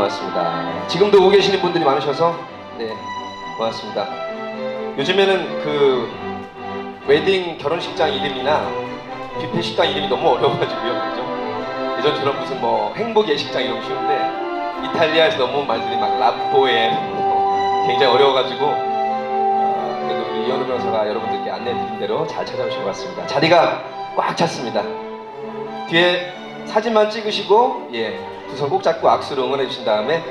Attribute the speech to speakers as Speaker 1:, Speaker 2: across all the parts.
Speaker 1: 고맙습니다. 지금도 오고 계시는 분들이 많으셔서 네, 고맙습니다. 요즘에는 그 웨딩 결혼식장 이름이나 뷔페 식당 이름이 너무 어려워가지고요, 그죠? 예전처럼 무슨 뭐 행복 예식장 이러면 쉬운데 이탈리아에서 너무 말들이 막 라포에 굉장히 어려워가지고 그래도 우리 이현우 변호사가 여러분들께 안내해드린 대로 잘 찾아오신 것 같습니다. 자리가 꽉 찼습니다. 뒤에 사진만 찍으시고 두 손 꼭 잡고 악수로 응원해 주신 다음에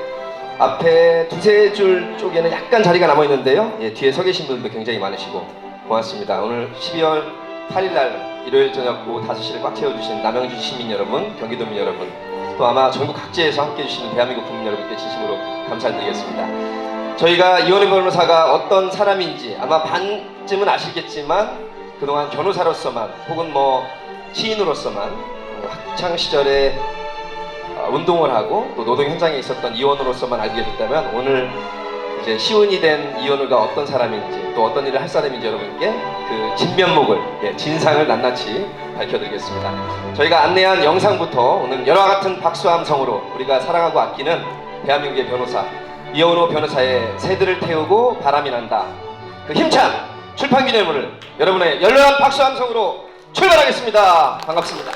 Speaker 1: 앞에 두세 줄 쪽에는 약간 자리가 남아 있는데요. 뒤에 서 계신 분들도 굉장히 많으시고 고맙습니다. 오늘 12월 8일날 일요일 저녁 오후 5시를 꽉 채워주신 남양주 시민 여러분, 경기도민 여러분, 또 아마 전국 각지에서 함께 해주시는 대한민국 국민 여러분께 진심으로 감사드리겠습니다. 저희가 이현우 변호사가 어떤 사람인지 아마 반쯤은 아시겠지만 그동안 변호사로서만 혹은 뭐 시인으로서만 학창 시절에 운동을 하고 또 노동 현장에 있었던 이현우로서만 알게 됐다면 오늘 이제 시운이 된 이현우가 어떤 사람인지 또 어떤 일을 할 사람인지 여러분께 그 진면목을 진상을 낱낱이 밝혀드리겠습니다. 저희가 안내한 영상부터 오늘 열화 같은 박수함성으로 우리가 사랑하고 아끼는 대한민국의 변호사 이현우 변호사의 새들을 태우고 바람이 난다, 그 힘찬 출판기념물을 여러분의 열렬한 박수함성으로 출발하겠습니다. 반갑습니다.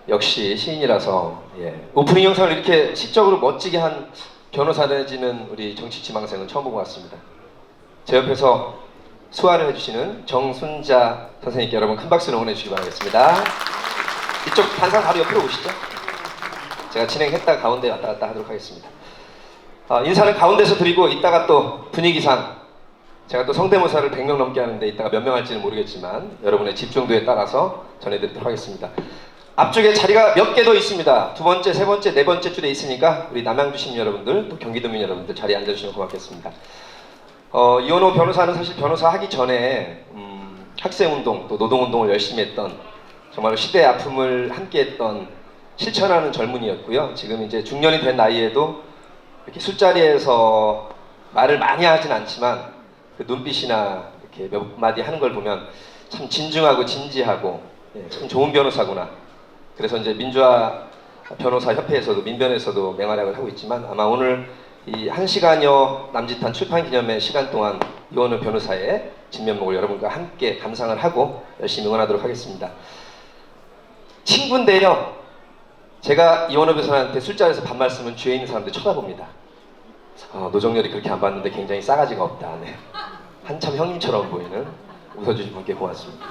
Speaker 1: 역시 시인이라서 오프닝 영상을 이렇게 시적으로 멋지게 한 변호사 내지는 우리 정치지망생은 처음 본 것 같습니다. 제 옆에서 수화를 해주시는 정순자 선생님께 여러분 큰 박수로 응원해 주시기 바라겠습니다. 이쪽 단상 바로 옆으로 오시죠. 제가 진행했다가 가운데 왔다 갔다 하도록 하겠습니다. 인사는 가운데서 드리고 이따가 또 분위기상 제가 또 성대모사를 100명 넘게 하는데 이따가 몇 명 할지는 모르겠지만 여러분의 집중도에 따라서 전해드리도록 하겠습니다. 앞쪽에 자리가 몇 개 더 있습니다. 두 번째, 세 번째, 네 번째 줄에 있으니까 우리 남양주 시민 여러분들, 또 경기도민 여러분들 자리에 앉아주시면 고맙겠습니다. 이현우 변호사는 사실 변호사 하기 전에 학생운동, 또 노동운동을 열심히 했던 정말로 시대의 아픔을 함께했던 실천하는 젊은이였고요. 지금 이제 중년이 된 나이에도 이렇게 술자리에서 말을 많이 하진 않지만 그 눈빛이나 이렇게 몇 마디 하는 걸 보면 참 진중하고 진지하고 참 좋은 변호사구나. 그래서 이제 민주화 변호사 협회에서도 민변에서도 맹활약을 하고 있지만 아마 오늘 이 1시간여 남짓한 출판 기념회 시간 동안 이현우 변호사의 진면목을 여러분과 함께 감상을 하고 열심히 응원하도록 하겠습니다. 친구인데요, 제가 이현우 변호사한테 술자리에서 반말씀은 주위에 있는 사람들 쳐다봅니다. 노정열이 그렇게 안 봤는데 굉장히 싸가지가 없다. 네. 한참 형님처럼 보이는 웃어주신 분께 고맙습니다.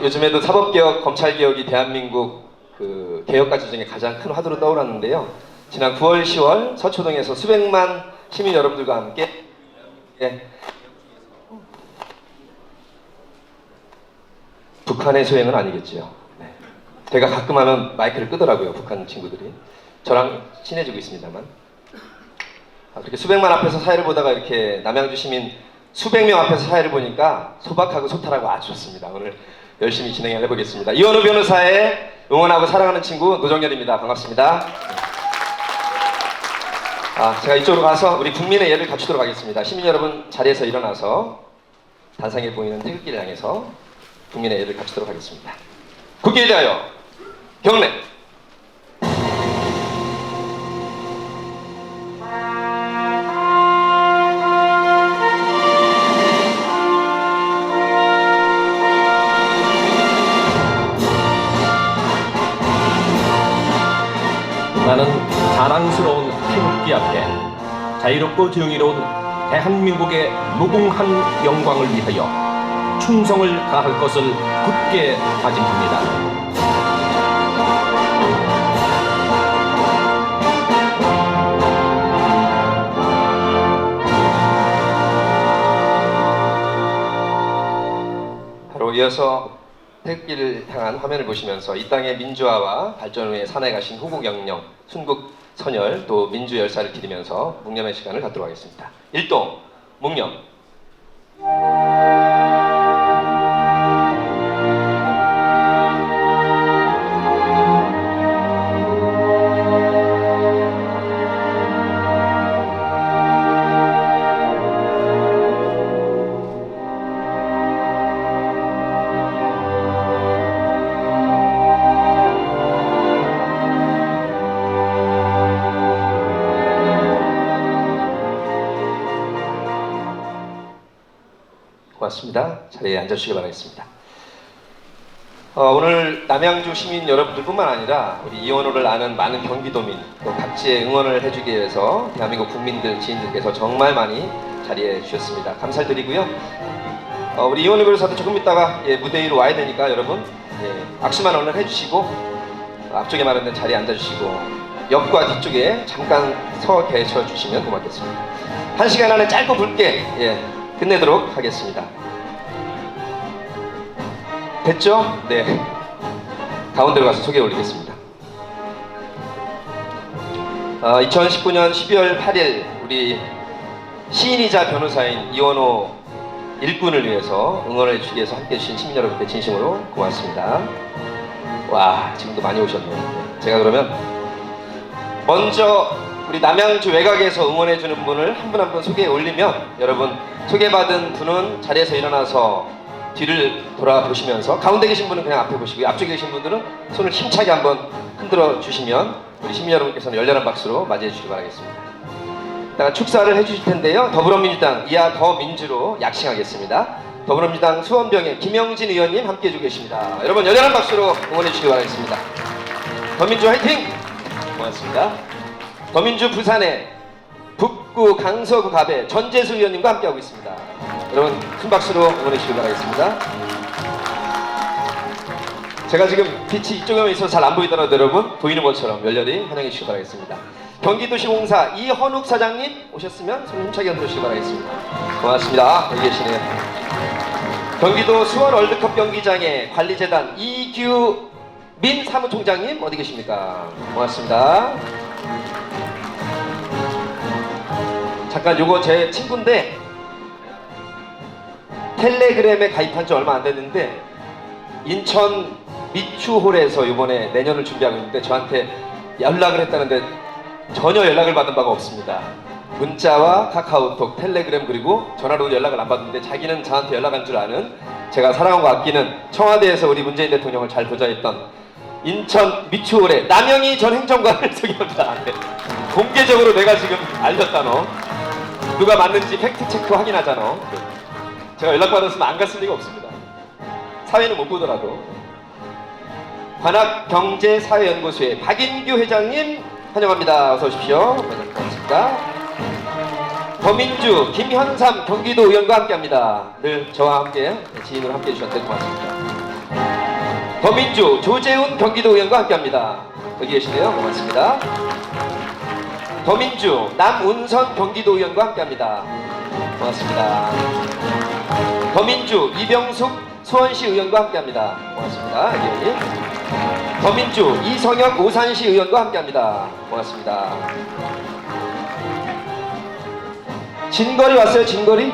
Speaker 1: 요즘에도 사법개혁, 검찰개혁이 대한민국 그 개혁과제 중에 가장 큰 화두로 떠올랐는데요. 지난 9월, 10월 서초동에서 수백만 시민 여러분들과 함께 북한의 소행은 아니겠지요. 네. 제가 가끔 하면 마이크를 끄더라고요, 북한 친구들이. 저랑 친해지고 있습니다만. 그렇게 수백만 앞에서 사회를 보다가 이렇게 남양주 시민 수백 명 앞에서 사회를 보니까 소박하고 소탈하고 아주 좋습니다. 오늘 열심히 진행을 해보겠습니다. 이현우 변호사의 응원하고 사랑하는 친구 노정열입니다. 반갑습니다. 제가 이쪽으로 가서 우리 국민의 예를 갖추도록 하겠습니다. 시민 여러분 자리에서 일어나서 단상에 보이는 태극기를 향해서 국민의 예를 갖추도록 하겠습니다. 국기에 대하여 경례.
Speaker 2: 나는 자랑스러운 태극기 앞에 자유롭고 정의로운 대한민국의 무궁한 영광을 위하여 충성을 다할 것을 굳게 다짐합니다.
Speaker 1: 바로 이어서 태극기를 향한 화면을 보시면서 이 땅의 민주화와 발전을 위해 산에 가신 후국영령, 순국 선열, 또 민주 열사를 기리면서 묵념의 시간을 갖도록 하겠습니다. 일동 묵념. 고맙습니다. 자리에 앉아주시기 바라겠습니다. 오늘 남양주 시민 여러분들뿐만 아니라 우리 이원호를 아는 많은 경기도민, 또 각지에 응원을 해주기 위해서 대한민국 국민들, 지인들께서 정말 많이 자리해 주셨습니다. 감사드리고요. 우리 이원호 변호사도 조금 있다가 무대 위로 와야 되니까 여러분 악수만 얼른 해주시고 앞쪽에 마련된 자리에 앉아주시고 옆과 뒤쪽에 잠깐 서 계셔 주시면 고맙겠습니다. 1시간 안에 짧고 굵게 끝내도록 하겠습니다. 됐죠? 네. 가운데로 가서 소개 올리겠습니다. 2019년 12월 8일 우리 시인이자 변호사인 이원호 일꾼을 위해서 응원을 해주기 위해서 함께해 주신 시민 여러분께 진심으로 고맙습니다. 와, 지금도 많이 오셨네요. 제가 그러면 먼저 우리 남양주 외곽에서 응원해주는 분을 한 분 한 분 소개해 올리면 여러분 소개받은 분은 자리에서 일어나서 뒤를 돌아보시면서 가운데 계신 분은 그냥 앞에 보시고요. 앞쪽에 계신 분들은 손을 힘차게 한번 흔들어 주시면 우리 시민 여러분께서는 열렬한 박수로 맞이해 주시기 바라겠습니다. 이따가 축사를 해주실 텐데요. 더불어민주당 이하 더민주로 약칭하겠습니다. 더불어민주당 수원병의 김영진 의원님 함께해 주고 계십니다. 여러분 열렬한 박수로 응원해 주시기 바라겠습니다. 더민주 화이팅! 고맙습니다. 더민주 부산의 북구 강서구 갑의 전재수 의원님과 함께하고 있습니다. 여러분 큰 박수로 응원해 주시기 바라겠습니다. 제가 지금 빛이 이쪽에 있어서 잘 안 보이더라도 여러분 보이는 것처럼 열렬히 환영해 주시기 바라겠습니다. 경기도시공사 이헌욱 사장님 오셨으면 손 힘차게 흔들어 주시기 바라겠습니다. 고맙습니다. 여기 계시네요. 경기도 수원 월드컵 경기장의 관리재단 이규민 사무총장님 어디 계십니까? 고맙습니다. 잠깐 요거 제 친구인데 텔레그램에 가입한 지 얼마 안 됐는데 인천 미추홀에서 이번에 내년을 준비하고 있는데 저한테 연락을 했다는데 전혀 연락을 받은 바가 없습니다. 문자와 카카오톡, 텔레그램 그리고 전화로 연락을 안 받는데 자기는 저한테 연락한 줄 아는 제가 사랑하고 아끼는 청와대에서 우리 문재인 대통령을 잘 보좌했던 인천 미추홀의 남영희 전 행정관을 소개합니다. 네. 공개적으로 내가 지금 알렸다 너. 누가 맞는지 팩트체크 확인하자 너. 제가 연락받았으면 안 갔을 리가 없습니다. 사회는 못 보더라도. 관악경제사회연구소의 박인규 회장님 환영합니다. 어서 오십시오. 반갑습니다. 더민주 김현삼 경기도 의원과 함께합니다. 늘 저와 함께 지인으로 함께해 주셨는데 고맙습니다. 더민주 조재훈 경기도 의원과 함께합니다. 여기 계시네요. 고맙습니다. 더민주 남운선 경기도 의원과 함께합니다. 고맙습니다. 더민주 이병숙 수원시 의원과 함께합니다. 고맙습니다. 여기. 더민주 이성혁 오산시 의원과 함께합니다. 고맙습니다. 진거리 왔어요? 진거리?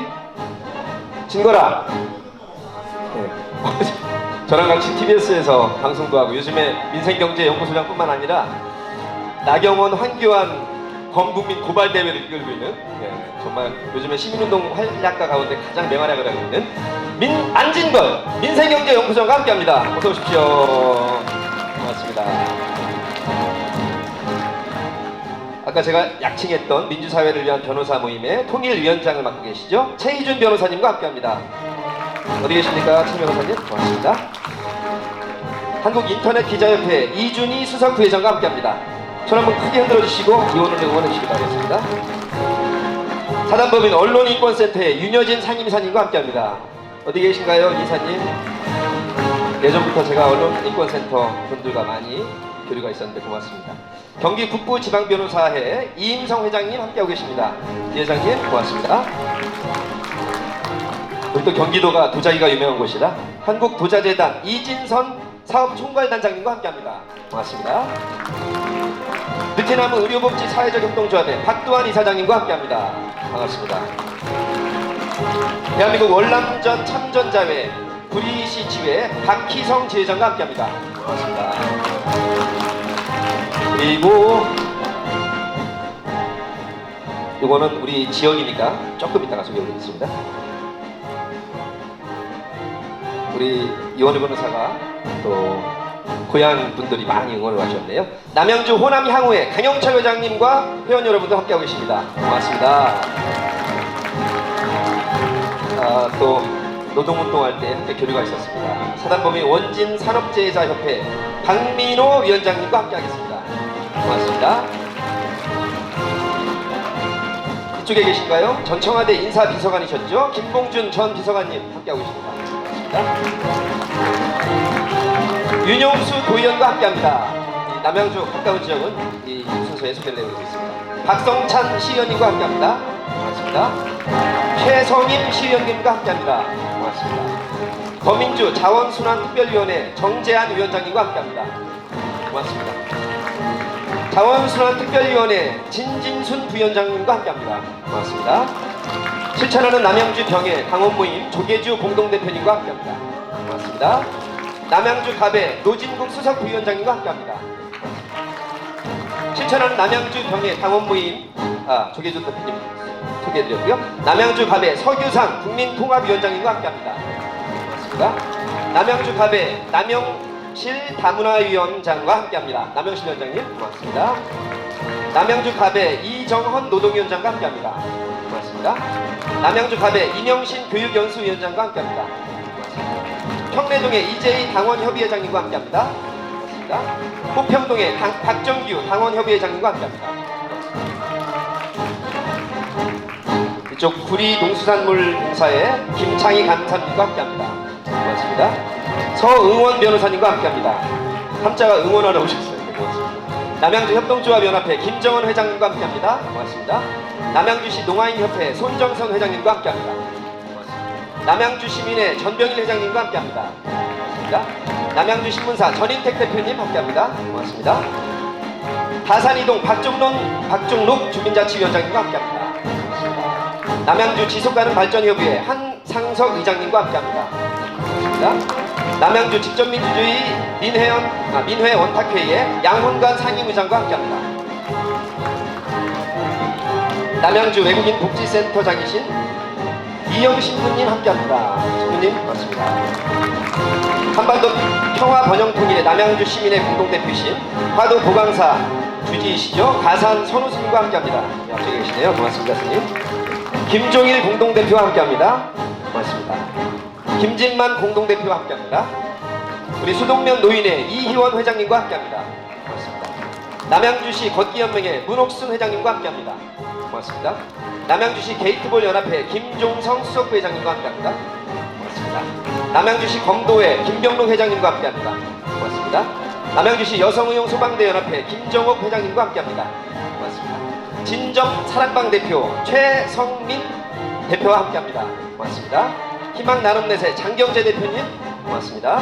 Speaker 1: 진거라. 네. 저랑 같이 TBS에서 방송도 하고 요즘에 민생경제연구소장뿐만 아니라 나경원, 황교안 범국민 고발 대회를 이끌고 있는 정말 요즘에 시민운동 활약가 가운데 가장 맹활약을 하고 있는 안진걸 민생경제연구소장과 함께합니다. 어서 오십시오. 고맙습니다. 아까 제가 약칭했던 민주사회를 위한 변호사 모임의 통일위원장을 맡고 계시죠? 최희준 변호사님과 함께합니다. 어디 계십니까? 최 변호사님? 고맙습니다. 한국인터넷기자협회 이준희 수석부회장과 함께합니다. 손 한번 크게 흔들어 주시고 이원을 응원해 주시기 바라겠습니다. 사단법인 언론인권센터의 윤여진 상임이사님과 함께합니다. 어디 계신가요, 이사님? 예전부터 제가 언론인권센터 분들과 많이 교류가 있었는데 고맙습니다. 경기 북부지방변호사회 이임성 회장님 함께하고 계십니다. 이 회장님 고맙습니다. 우리 또 경기도가 도자기가 유명한 곳이라 한국도자재단 이진선 사업총괄단장님과 함께합니다. 고맙습니다. 느티나무 의료복지 사회적 협동조합의 박두환 이사장님과 함께합니다. 반갑습니다. 대한민국 월남전 참전자회 구리시 지회 박희성 지회장과 함께합니다. 반갑습니다. 그리고 이거는 우리 지역이니까 조금 이따가 소개해드리겠습니다. 우리 이원희 변호사가 또 고향 분들이 많이 응원을 하셨네요. 남양주 호남 향후회 강영철 회장님과 회원 여러분도 함께하고 계십니다. 고맙습니다. 또 노동운동할 때 함께 교류가 있었습니다. 사단법인 원진 산업재해자협회 박민호 위원장님과 함께하겠습니다. 고맙습니다. 이쪽에 계신가요? 전청와대 인사비서관이셨죠? 김봉준 전 비서관님 함께하고 계십니다. 윤용수 도의원과 함께합니다. 남양주 가까운 지역은 이 순서에 소개를 내고 있습니다. 박성찬 시의원님과 함께합니다. 고맙습니다. 최성임 시의원님과 함께합니다. 고맙습니다. 더민주 자원순환특별위원회 정재한 위원장님과 함께합니다. 고맙습니다. 자원순환특별위원회 진진순 부위원장님과 함께합니다. 고맙습니다. 실천하는 남양주 병해 당원모임 조계주 공동대표님과 함께합니다. 고맙습니다. 남양주 갑의 노진국 수석부위원장님과 함께합니다. 실천하는 남양주 병해 당원모임 조계주 대표님 소개해드렸고요. 남양주 갑의 서규상 국민통합위원장님과 함께합니다. 고맙습니다. 남양주 갑의 남영실 다문화위원장과 함께합니다. 남영실 위원장님 고맙습니다. 남양주 갑의 이정헌 노동위원장과 함께합니다. 고맙습니다. 남양주 갑의 임영신 교육연수위원장과 함께합니다. 고맙습니다. 평내동의 이재희 당원협의회장님과 함께합니다. 고맙습니다. 호평동의 박정규 당원협의회장님과 함께합니다. 이쪽 구리농수산물공사의 김창희 감사님과 함께합니다. 고맙습니다. 서응원 변호사님과 함께합니다. 함자가 응원하러 오셨어요. 고맙습니다. 남양주 협동조합연합회 김정원 회장님과 함께합니다. 고맙습니다. 남양주시 농아인협회 손정선 회장님과 함께합니다. 고맙습니다. 남양주시민회 전병일 회장님과 함께합니다. 고맙습니다. 남양주신문사 전인택 대표님 함께합니다. 고맙습니다. 다산이동 박종록 주민자치위원장님과 함께합니다. 고맙습니다. 남양주 지속가능 발전협의회 한상석 의장님과 함께합니다. 고맙습니다. 남양주 직접민주주의 민회 원탁회의의 양훈관 상임의장과 함께합니다. 남양주 외국인 복지센터장이신 이영신 군님 함께합니다. 신부님 반갑습니다. 한반도 평화번영통일의 남양주 시민의 공동대표이신 화도 보강사 주지이시죠? 가산 선우스님과 함께합니다. 앞쪽에 계시네요. 고맙습니다, 스님. 김종일 공동대표와 함께합니다. 고맙습니다. 김진만 공동대표와 함께합니다. 우리 수동면 노인의 이희원 회장님과 함께합니다. 고맙습니다. 남양주시 걷기연맹의 문옥순 회장님과 함께합니다. 고맙습니다. 남양주시 게이트볼 연합회 김종성 수석부회장님과 함께합니다. 고맙습니다. 남양주시 검도회 김병록 회장님과 함께합니다. 고맙습니다. 남양주시 여성의용 소방대 연합회 김정옥 회장님과 함께합니다. 고맙습니다. 진점 사랑방 대표 최성민 대표와 함께합니다. 고맙습니다. 희망 나눔넷의 장경재 대표님 고맙습니다.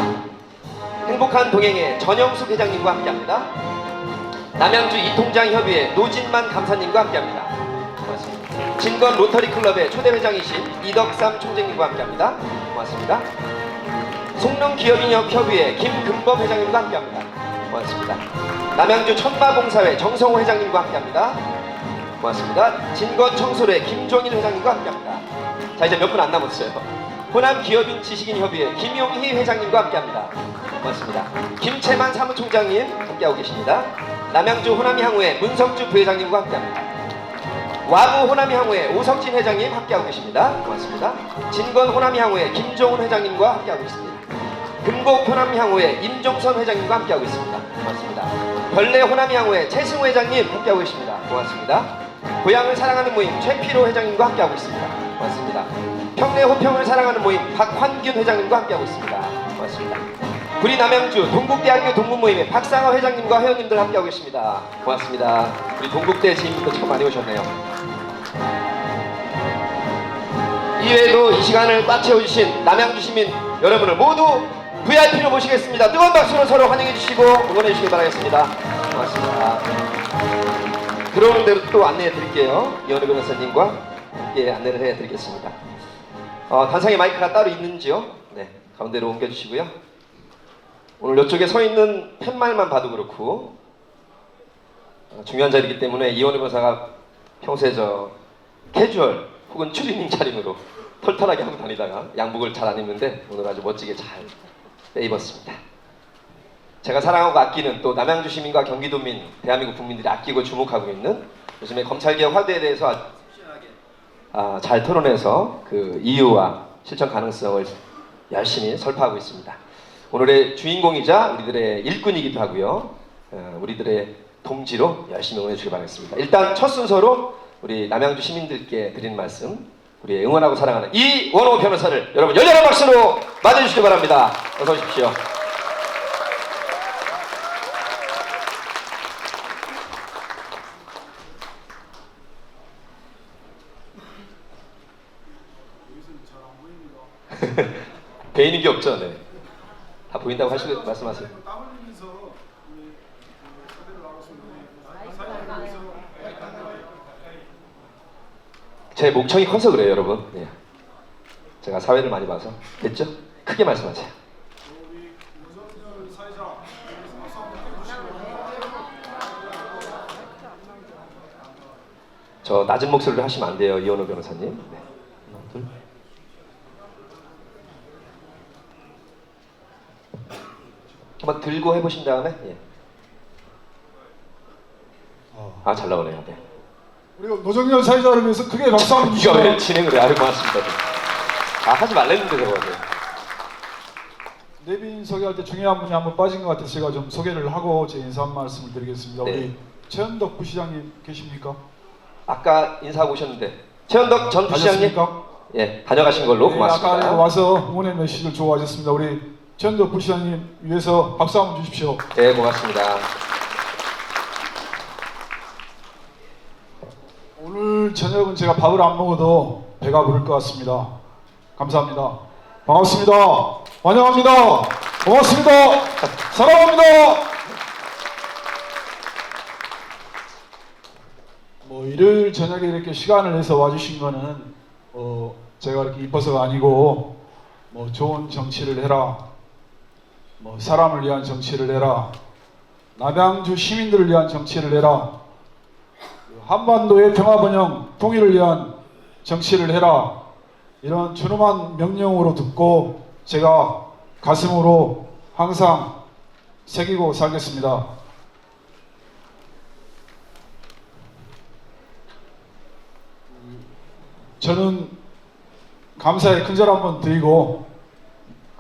Speaker 1: 행복한 동행의 전영숙 회장님과 함께합니다. 남양주 이통장협의회 노진만 감사님과 함께합니다. 고맙습니다. 진건 로터리클럽의 초대 회장이신 이덕삼 총재님과 함께합니다. 고맙습니다. 송릉기업인협회의 김금범 회장님과 함께합니다. 고맙습니다. 남양주 천마봉사회 정성호 회장님과 함께합니다. 고맙습니다. 진건청소래 김종일 회장님과 함께합니다. 자, 이제 몇 분 안 남았어요. 호남기업인 지식인협의회 김용희 회장님과 함께합니다. 고맙습니다. 김채만 사무총장님 함께하고 계십니다. 남양주 호남향후회 문성주 부회장님과 함께합니다. 와부 호남향후회 오석진 회장님 함께하고 계십니다. 고맙습니다. 진건 호남향후회 김종훈 회장님과 함께하고 있습니다. 금곡 호남향후회 임종선 회장님과 함께하고 있습니다. 고맙습니다. 별내 호남향후회 최승우 회장님 함께하고 계십니다. 고맙습니다. 고향을 사랑하는 모임 최피로 회장님과 함께하고 있습니다. 고맙습니다. 평내 호평을 사랑하는 모임 박환균 회장님과 함께하고 있습니다. 고맙습니다. 구리 남양주 동국대학교 동문모임의 박상화 회장님과 회원님들 함께하고 계십니다. 고맙습니다. 우리 동국대 지인분들 참 많이 오셨네요. 이외에도 이 시간을 꽉 채워주신 남양주 시민 여러분을 모두 VIP로 모시겠습니다. 뜨거운 박수로 서로 환영해 주시고 응원해 주시기 바라겠습니다. 고맙습니다. 들어오는 대로 또 안내해 드릴게요. 이현우 변호사님과 함께 안내를 해 드리겠습니다. 단상에 마이크가 따로 있는지요? 네, 가운데로 옮겨 주시고요. 오늘 이쪽에 서 있는 팻말만 봐도 그렇고 중요한 자리이기 때문에 이현우 변호사가 평소에 캐주얼 혹은 추리닝 차림으로 털털하게 하고 다니다가 양복을 잘 안 입는데 오늘 아주 멋지게 잘 빼입었습니다. 제가 사랑하고 아끼는 또 남양주 시민과 경기도민, 대한민국 국민들이 아끼고 주목하고 있는 요즘에 검찰개혁 화두에 대해서 아주 확실하게 잘 토론해서 그 이유와 실천 가능성을 열심히 설파하고 있습니다. 오늘의 주인공이자 우리들의 일꾼이기도 하고요. 우리들의 동지로 열심히 응원해 주시기 바라겠습니다. 일단 첫 순서로 우리 남양주 시민들께 드리는 말씀, 우리 응원하고 사랑하는 이원호 변호사를 여러분 열렬한 박수로 맞아주시기 바랍니다. 어서 오십시오. 배인인 게 없죠, 네. 다 보인다고 하시고 말씀하세요. 제 목청이 커서 그래요, 여러분. 네. 제가 사회를 많이 봐서. 됐죠? 크게 말씀하세요. 저 낮은 목소리로 하시면 안 돼요, 이현우 변호사님. 네. 하나, 둘. 한번 들고 해보신 다음에, 예. 잘 나오네요. 네.
Speaker 3: 그리고 노정열 사회자를 위해서 크게 박수 한번 주시죠.
Speaker 1: 이거 왜 진행을 해? 아유, 고맙습니다. 하지 말랬는데 저거.
Speaker 3: 내빈 소개할 때 중요한 분이 한번 빠진 것 같아서 제가 좀 소개를 하고 제 인사 한 말씀을 드리겠습니다.
Speaker 1: 네.
Speaker 3: 우리 최현덕 부시장님 계십니까?
Speaker 1: 아까 인사하고 오셨는데 최현덕 전 부시장님,
Speaker 3: 가셨습니까?
Speaker 1: 예, 다녀가신 걸로
Speaker 3: 네,
Speaker 1: 고맙습니다.
Speaker 3: 아까 와서 응원의 메시지를 좋아하셨습니다. 우리 최현덕 부시장님 위해서 박수 한번 주십시오.
Speaker 1: 네, 고맙습니다.
Speaker 3: 오늘 저녁은 제가 밥을 안 먹어도 배가 부를 것 같습니다. 감사합니다. 반갑습니다. 환영합니다. 고맙습니다. 사랑합니다. 일요일 저녁에 이렇게 시간을 내서 와주신 거는 제가 이렇게 이뻐서가 아니고 좋은 정치를 해라, 사람을 위한 정치를 해라, 남양주 시민들을 위한 정치를 해라, 한반도의 평화번영 통일을 위한 정치를 해라, 이런 준엄한 명령으로 듣고 제가 가슴으로 항상 새기고 살겠습니다. 저는 감사의 큰절 한번 드리고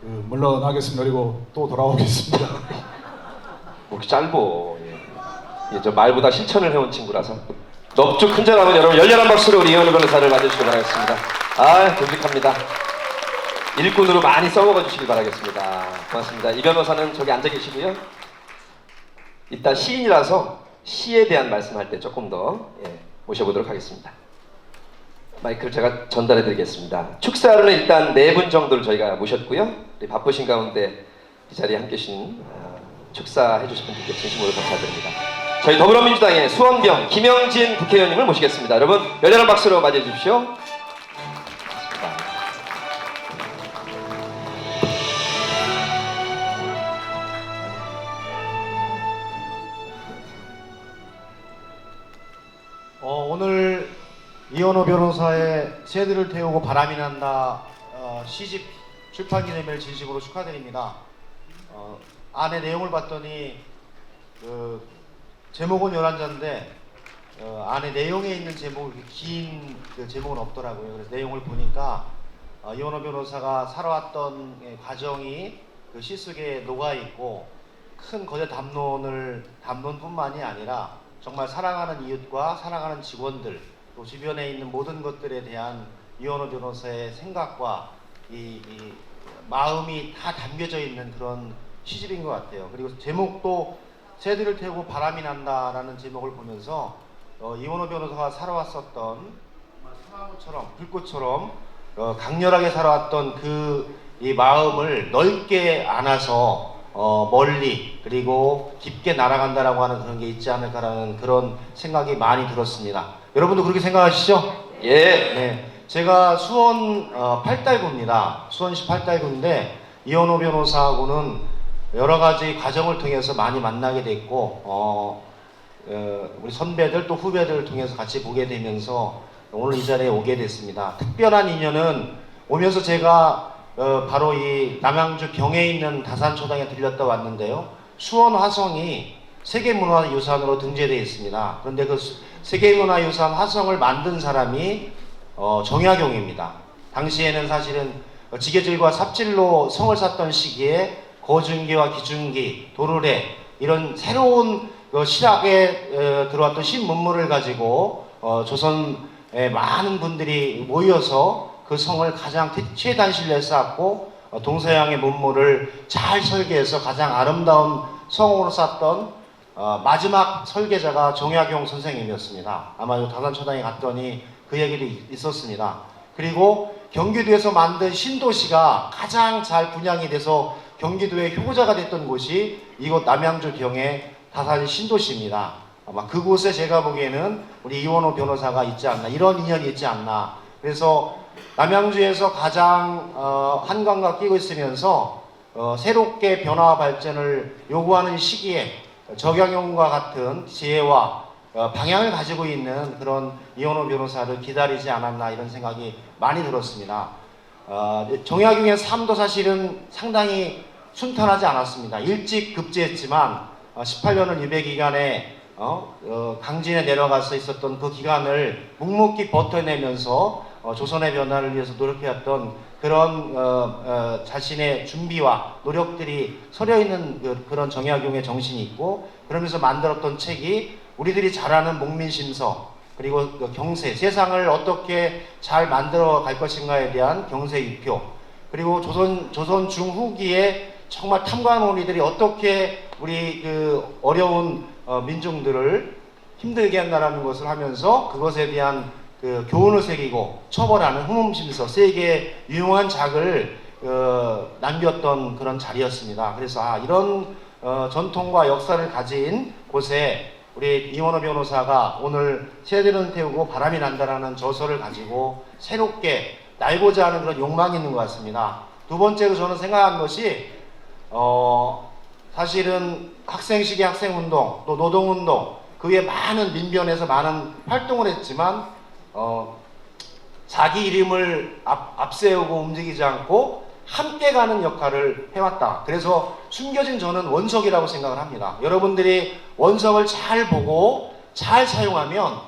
Speaker 3: 물러나겠습니다. 그리고 또 돌아오겠습니다.
Speaker 1: 목이 짧어. 예, 저 말보다 실천을 해온 친구라서 넙죽 큰절하면 여러분 열렬한 박수로 우리 이현우 변호사를 맞아주시기 바라겠습니다. 듬직합니다. 일꾼으로 많이 써먹어 주시기 바라겠습니다. 고맙습니다. 이 변호사는 저기 앉아 계시고요. 이따 시인이라서 시에 대한 말씀할 때 조금 더 모셔보도록 하겠습니다. 마이크를 제가 전달해 드리겠습니다. 축사로는 일단 4분 정도를 저희가 모셨고요. 우리 바쁘신 가운데 이 자리에 함께 계신 축사해 주신 분들께 진심으로 감사드립니다. 저희 더불어민주당의 수원병 김영진 국회의원님을 모시겠습니다. 여러분 열렬한 박수로 맞이해 주십시오.
Speaker 4: 오늘 이현호 변호사의 새들을 태우고 바람이 난다 시집 출판 기념일 진심으로 축하드립니다. 안에 내용을 봤더니 제목은 11자인데 안에 내용에 있는 제목, 긴 제목은 없더라고요. 그래서 내용을 보니까 이현호 변호사가 살아왔던 과정이 시 속에 녹아있고 큰 거대 담론뿐만이 아니라 정말 사랑하는 이웃과 사랑하는 직원들 또 주변에 있는 모든 것들에 대한 이원호 변호사의 생각과 이 마음이 다 담겨져 있는 그런 시집인 것 같아요. 그리고 제목도 새들을 태우고 바람이 난다라는 제목을 보면서 이원호 변호사가 살아왔었던 소나무처럼 불꽃처럼 강렬하게 살아왔던 이 마음을 넓게 안아서 멀리 그리고 깊게 날아간다라고 하는 그런 게 있지 않을까라는 그런 생각이 많이 들었습니다. 여러분도 그렇게 생각하시죠?
Speaker 1: 예.
Speaker 4: 네, 제가 수원 8달구입니다. 수원시 8달구인데 이원호 변호사하고는 여러 가지 과정을 통해서 많이 만나게 됐고 우리 선배들 또 후배들을 통해서 같이 보게 되면서 오늘 이 자리에 오게 됐습니다. 특별한 인연은 오면서 제가 바로 이 남양주 병에 있는 다산초당에 들렸다 왔는데요. 수원 화성이 세계문화유산으로 등재되어 있습니다. 그런데 그 세계문화유산 화성을 만든 사람이 정약용입니다. 당시에는 사실은 지게질과 삽질로 성을 샀던 시기에 거중기와 기중기, 도르래 이런 새로운 실학에 들어왔던 신문물을 가지고 조선의 많은 분들이 모여서 그 성을 가장 최단 신뢰에 쌓았고 동서양의 문물을 잘 설계해서 가장 아름다운 성으로 쌓았던 마지막 설계자가 정약용 선생님이었습니다. 아마 다산초당에 갔더니 그 얘기도 있었습니다. 그리고 경기도에서 만든 신도시가 가장 잘 분양이 돼서 경기도의 효자가 됐던 곳이 이곳 남양주 병의 다산 신도시입니다. 아마 그곳에 제가 보기에는 우리 이원호 변호사가 있지 않나, 이런 인연이 있지 않나. 그래서 남양주에서 가장 한강과 끼고 있으면서 새롭게 변화와 발전을 요구하는 시기에 정약용과 같은 지혜와 방향을 가지고 있는 그런 이원호 변호사를 기다리지 않았나 이런 생각이 많이 들었습니다. 정약용의 삶도 사실은 상당히 순탄하지 않았습니다. 일찍 급제했지만 18년을 유배 기간에 강진에 내려가서 있었던 그 기간을 묵묵히 버텨내면서 조선의 변화를 위해서 노력해왔던 그런 자신의 준비와 노력들이 서려있는 그런 정약용의 정신이 있고, 그러면서 만들었던 책이 우리들이 잘 아는 목민심서, 그리고 경세, 세상을 어떻게 잘 만들어 갈 것인가에 대한 경세유표, 그리고 조선 중후기에 정말 탐관오리들이 어떻게 우리 그 어려운 민중들을 힘들게 한다라는 것을 하면서 그것에 대한 그 교훈을 새기고 처벌하는 humum심서, 세 개의 유용한 작을 남겼던 그런 자리였습니다. 그래서 이런 전통과 역사를 가진 곳에 우리 이원호 변호사가 오늘 새들은 태우고 바람이 난다라는 저서를 가지고 새롭게 날고자 하는 그런 욕망이 있는 것 같습니다. 두 번째로 저는 생각한 것이 사실은 학생 시기 학생운동 또 노동운동 그 외에 많은 민변에서 많은 활동을 했지만 자기 이름을 앞세우고 움직이지 않고 함께 가는 역할을 해왔다. 그래서 숨겨진 저는 원석이라고 생각을 합니다. 여러분들이 원석을 잘 보고 잘 사용하면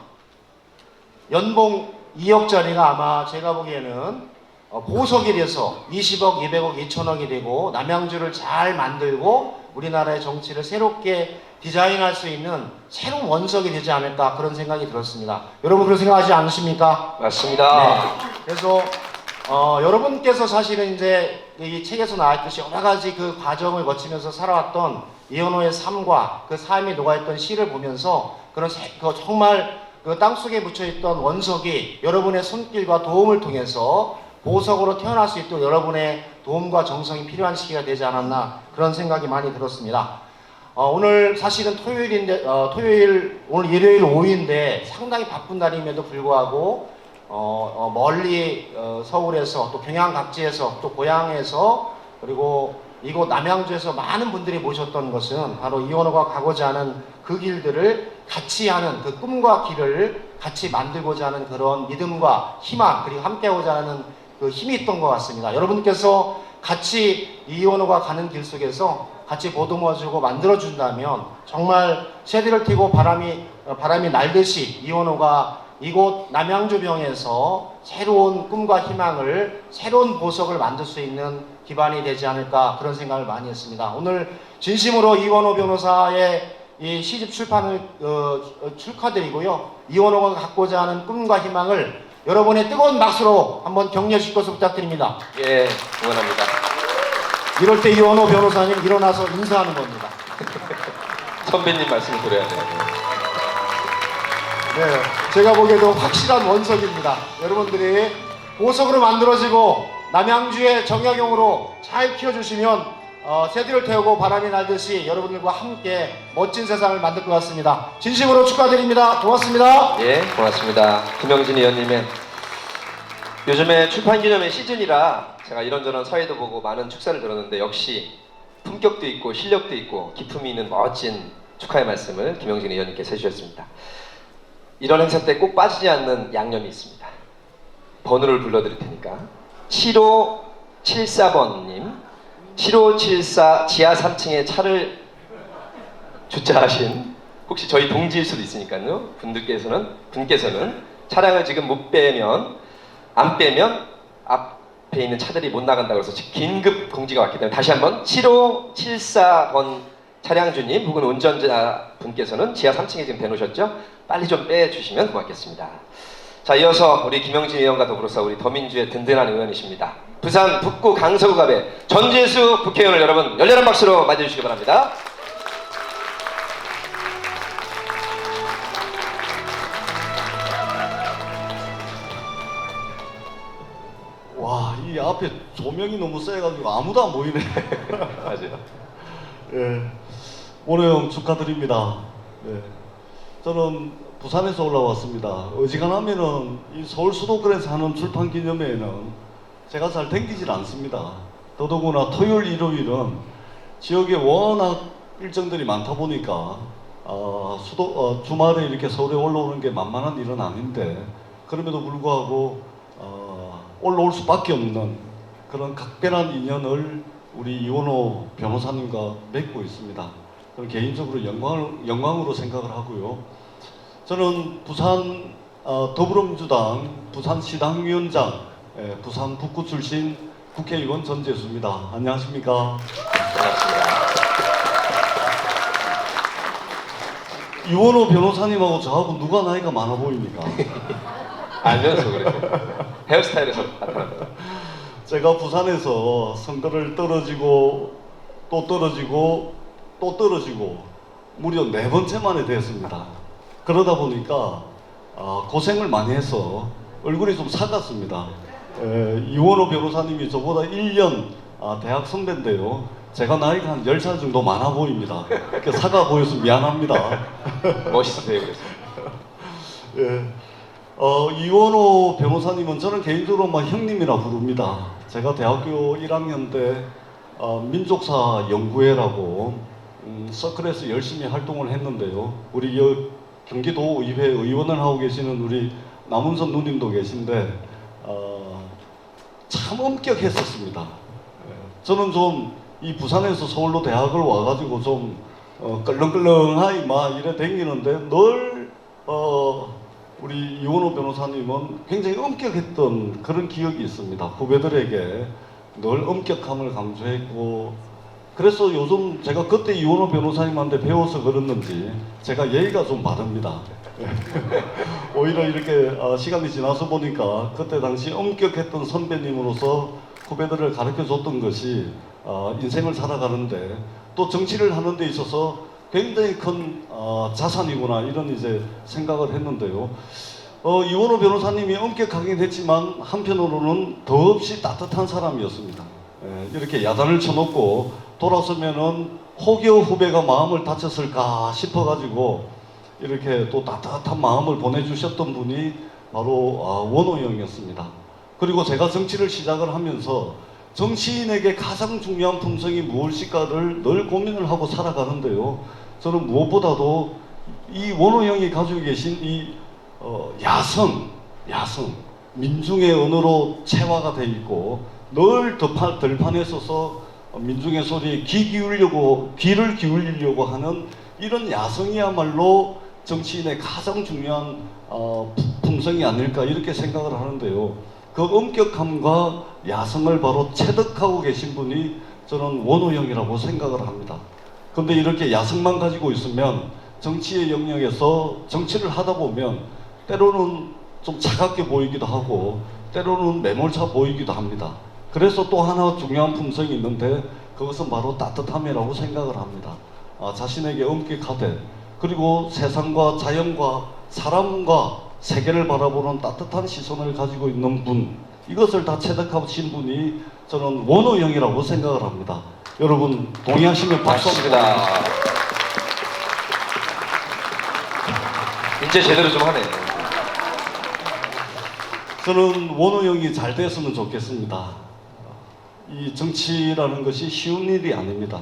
Speaker 4: 연봉 2억짜리가 아마 제가 보기에는 보석이 돼서 20억, 200억, 2천억이 되고 남양주를 잘 만들고 우리나라의 정치를 새롭게 디자인할 수 있는 새로운 원석이 되지 않을까 그런 생각이 들었습니다. 여러분 그런 생각하지 않으십니까?
Speaker 1: 맞습니다.
Speaker 4: 네. 그래서 여러분께서 사실은 이제 이 책에서 나왔듯이 여러 가지 그 과정을 거치면서 살아왔던 이원호의 삶과 그 삶이 녹아있던 시를 보면서 그런 정말 그 땅속에 묻혀있던 원석이 여러분의 손길과 도움을 통해서 보석으로 태어날 수 있도록 여러분의 도움과 정성이 필요한 시기가 되지 않았나 그런 생각이 많이 들었습니다. 오늘 사실은 토요일인데 오늘 일요일 오후인데 상당히 바쁜 날임에도 불구하고 멀리 서울에서 또 경양 각지에서 또 고향에서 그리고 이곳 남양주에서 많은 분들이 모셨던 것은 바로 이원호가 가고자 하는 그 길들을 같이 하는 그 꿈과 길을 같이 만들고자 하는 그런 믿음과 희망 그리고 함께하고자 하는 그 힘이 있던 것 같습니다. 여러분께서 같이 이원호가 가는 길 속에서 같이 보듬어주고 만들어준다면 정말 새들을 튀고 바람이 날듯이 이원호가 이곳 남양주병에서 새로운 꿈과 희망을 새로운 보석을 만들 수 있는 기반이 되지 않을까 그런 생각을 많이 했습니다. 오늘 진심으로 이원호 변호사의 이 시집 출판을 축하드리고요. 이원호가 갖고자 하는 꿈과 희망을 여러분의 뜨거운 박수로 한번 격려 주시고서 부탁드립니다.
Speaker 1: 예, 응원합니다.
Speaker 4: 이럴 때 이원호 변호사님 일어나서 인사하는 겁니다.
Speaker 1: 선배님 말씀을 드려야 돼요.
Speaker 4: 네, 제가 보기에도 확실한 원석입니다. 여러분들이 보석으로 만들어지고 남양주의 정약용으로 잘 키워주시면 새들을 태우고 바람이 날듯이 여러분들과 함께 멋진 세상을 만들 것 같습니다. 진심으로 축하드립니다. 고맙습니다.
Speaker 1: 예, 고맙습니다. 김영진 의원님의 요즘에 출판기념회 시즌이라 제가 이런저런 사회도 보고 많은 축사를 들었는데 역시 품격도 있고 실력도 있고 기품이 있는 멋진 축하의 말씀을 김영진 의원님께서 해주셨습니다. 이런 행사 때 꼭 빠지지 않는 양념이 있습니다. 번호를 불러드릴 테니까 7574번님 7574 지하 3층에 차를 주차하신 혹시 저희 동지일 수도 있으니까요. 분께서는 차량을 지금 안 빼면 앞에 있는 차들이 못 나간다고 해서 긴급 공지가 왔기 때문에 다시 한번 7574번 차량주님 혹은 운전자 분께서는 지하 3층에 지금 대놓으셨죠? 빨리 좀 빼주시면 고맙겠습니다. 자, 이어서 우리 김영진 의원과 더불어서 우리 더민주의 든든한 의원이십니다. 부산 북구 강서구갑의 전재수 국회의원을 여러분 열렬한 박수로 맞이해주시기 바랍니다.
Speaker 5: 와, 이 앞에 조명이 너무 세가지고 아무도 안 보이네.
Speaker 1: 맞아요.
Speaker 5: 예, 원호 형 축하드립니다. 예, 저는 부산에서 올라왔습니다. 어지간하면은 이 서울 수도권에서 하는 출판 기념회에는 제가 잘 댕기질 않습니다. 더더구나 토요일, 일요일은 지역에 워낙 일정들이 많다 보니까 주말에 이렇게 서울에 올라오는 게 만만한 일은 아닌데 그럼에도 불구하고 올라올 수밖에 없는 그런 각별한 인연을 우리 이원호 변호사님과 맺고 있습니다. 저는 개인적으로 영광으로 생각을 하고요. 저는 부산 더불어민주당 부산시당위원장, 부산 북구 출신 국회의원 전재수입니다. 안녕하십니까?
Speaker 1: 반갑습니다.
Speaker 5: 이원호 변호사님하고 저하고 누가 나이가 많아 보입니까?
Speaker 1: 알면서 그래요. 헤어스타일에서 나타납니다.
Speaker 5: 제가 부산에서 선거를 떨어지고 또 떨어지고 또 떨어지고 무려 4번째 만에 됐습니다. 그러다 보니까 고생을 많이 해서 얼굴이 좀 사갔습니다. 이원호 변호사님이 저보다 1년 대학 선배인데요. 제가 나이가 한 10살 정도 많아 보입니다. 이렇게 사가 보여서 미안합니다.
Speaker 1: 멋있으세요, 그래서.
Speaker 5: 예. 이원호 변호사님은 저는 개인적으로 막 형님이라 부릅니다. 제가 대학교 1학년 때 민족사 연구회라고 서클에서 열심히 활동을 했는데요. 우리 경기도 의회 의원을 하고 계시는 우리 남은선 누님도 계신데 참 엄격했었습니다. 저는 좀 이 부산에서 서울로 대학을 와가지고 좀 끌렁끌렁하이 막 이래 댕기는데 늘 우리 이원호 변호사님은 굉장히 엄격했던 그런 기억이 있습니다. 후배들에게 늘 엄격함을 강조했고 그래서 요즘 제가 그때 이원호 변호사님한테 배워서 그랬는지 제가 예의가 좀 바릅니다. 오히려 이렇게 시간이 지나서 보니까 그때 당시 엄격했던 선배님으로서 후배들을 가르쳐줬던 것이 인생을 살아가는데 또 정치를 하는 데 있어서 굉장히 큰 자산이구나 이런 이제 생각을 했는데요. 이원호 변호사님이 엄격하긴 했지만 한편으로는 더없이 따뜻한 사람이었습니다. 이렇게 야단을 쳐놓고 돌아서면은 혹여 후배가 마음을 다쳤을까 싶어가지고 이렇게 또 따뜻한 마음을 보내주셨던 분이 바로 원호 형이었습니다. 그리고 제가 정치를 시작을 하면서 정치인에게 가장 중요한 품성이 무엇일까를 늘 고민을 하고 살아가는데요. 저는 무엇보다도 이 원호 형이 가지고 계신 이 야성, 민중의 언어로 체화가 돼 있고 늘 들판에 서서 민중의 소리에 귀를 기울이려고 하는 이런 야성이야말로 정치인의 가장 중요한 품성이 아닐까 이렇게 생각을 하는데요. 그 엄격함과 야성을 바로 체득하고 계신 분이 저는 원호 형이라고 생각을 합니다. 근데 이렇게 야성만 가지고 있으면 정치의 영역에서 정치를 하다 보면 때로는 좀 차갑게 보이기도 하고 때로는 매몰차 보이기도 합니다. 그래서 또 하나 중요한 품성이 있는데 그것은 바로 따뜻함이라고 생각을 합니다. 자신에게 엄격하되 그리고 세상과 자연과 사람과 세계를 바라보는 따뜻한 시선을 가지고 있는 분, 이것을 다 체득하신 분이 저는 원호영이라고 생각을 합니다. 여러분 동의하시면 박수 한번
Speaker 1: 맞습니다. 이제 제대로 좀 하네.
Speaker 5: 저는 원호영이 잘 됐으면 좋겠습니다. 이 정치라는 것이 쉬운 일이 아닙니다.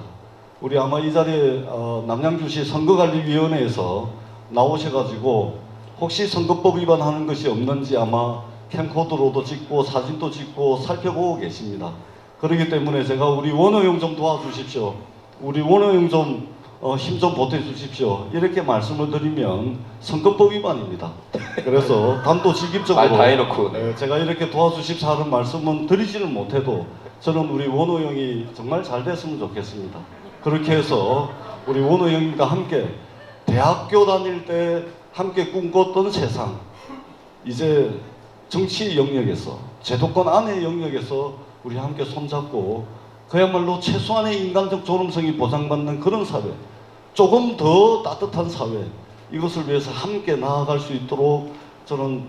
Speaker 5: 우리 아마 이 자리에 남양주시 선거관리위원회에서 나오셔가지고 혹시 선거법 위반하는 것이 없는지 아마 캠코더로도 찍고 사진도 찍고 살펴보고 계십니다. 그렇기 때문에 제가 우리 원호영 좀 도와주십시오. 우리 원호영 좀 힘 좀 보태주십시오. 이렇게 말씀을 드리면 선거법 위반입니다. 그래서 단도직입적으로
Speaker 1: 말 다 해놓고. 네.
Speaker 5: 제가 이렇게 도와주십사 하는 말씀은 드리지는 못해도 저는 우리 원호영이 정말 잘 됐으면 좋겠습니다. 그렇게 해서 우리 원호영과 함께 대학교 다닐 때 함께 꿈꿨던 세상, 이제 정치 영역에서 제도권 안의 영역에서 우리 함께 손잡고 그야말로 최소한의 인간적 존엄성이 보장받는 그런 사회, 조금 더 따뜻한 사회, 이것을 위해서 함께 나아갈 수 있도록 저는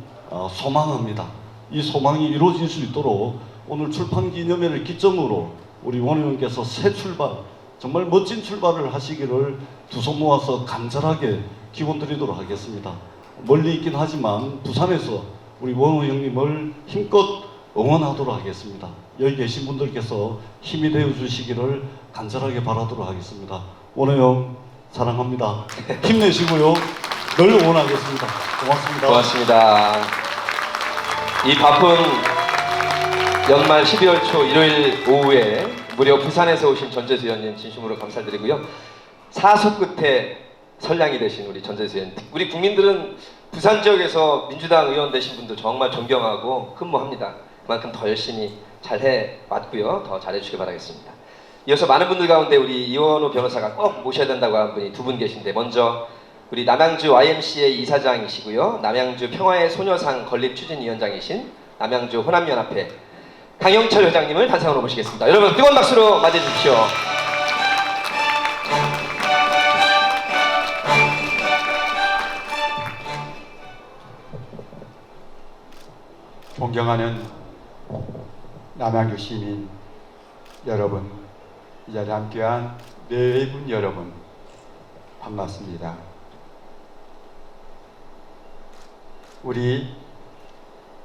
Speaker 5: 소망합니다. 이 소망이 이루어질 수 있도록 오늘 출판 기념회를 기점으로 우리 원의원께서 새 출발, 정말 멋진 출발을 하시기를 두 손 모아서 간절하게 기원드리도록 하겠습니다. 멀리 있긴 하지만 부산에서 우리 원호 형님을 힘껏 응원하도록 하겠습니다. 여기 계신 분들께서 힘이 되어 주시기를 간절하게 바라도록 하겠습니다. 원호 형 사랑합니다. 힘내시고요. 늘 응원하겠습니다. 고맙습니다.
Speaker 1: 고맙습니다. 이 바쁜 연말 12월 초 일요일 오후에 무려 부산에서 오신 전재수 의원님 진심으로 감사드리고요. 사수 끝에 선량이 되신 우리 전재수 의원님, 우리 국민들은 부산 지역에서 민주당 의원 되신 분들 정말 존경하고 흠모합니다. 그만큼 더 열심히 잘해 왔고요. 더 잘해주시길 바라겠습니다. 이어서 많은 분들 가운데 우리 이원호 변호사가 꼭 모셔야 된다고 한 분이 두 분 계신데, 먼저 우리 남양주 YMCA 이사장이시고요, 남양주 평화의 소녀상 건립 추진위원장이신 남양주 호남연합회 강영철 회장님을 단상으로 모시겠습니다. 여러분 뜨거운 박수로 맞이해주십시오.
Speaker 6: 존경하는 남양주 시민 여러분, 이 자리에 함께한 네 분 여러분, 반갑습니다. 우리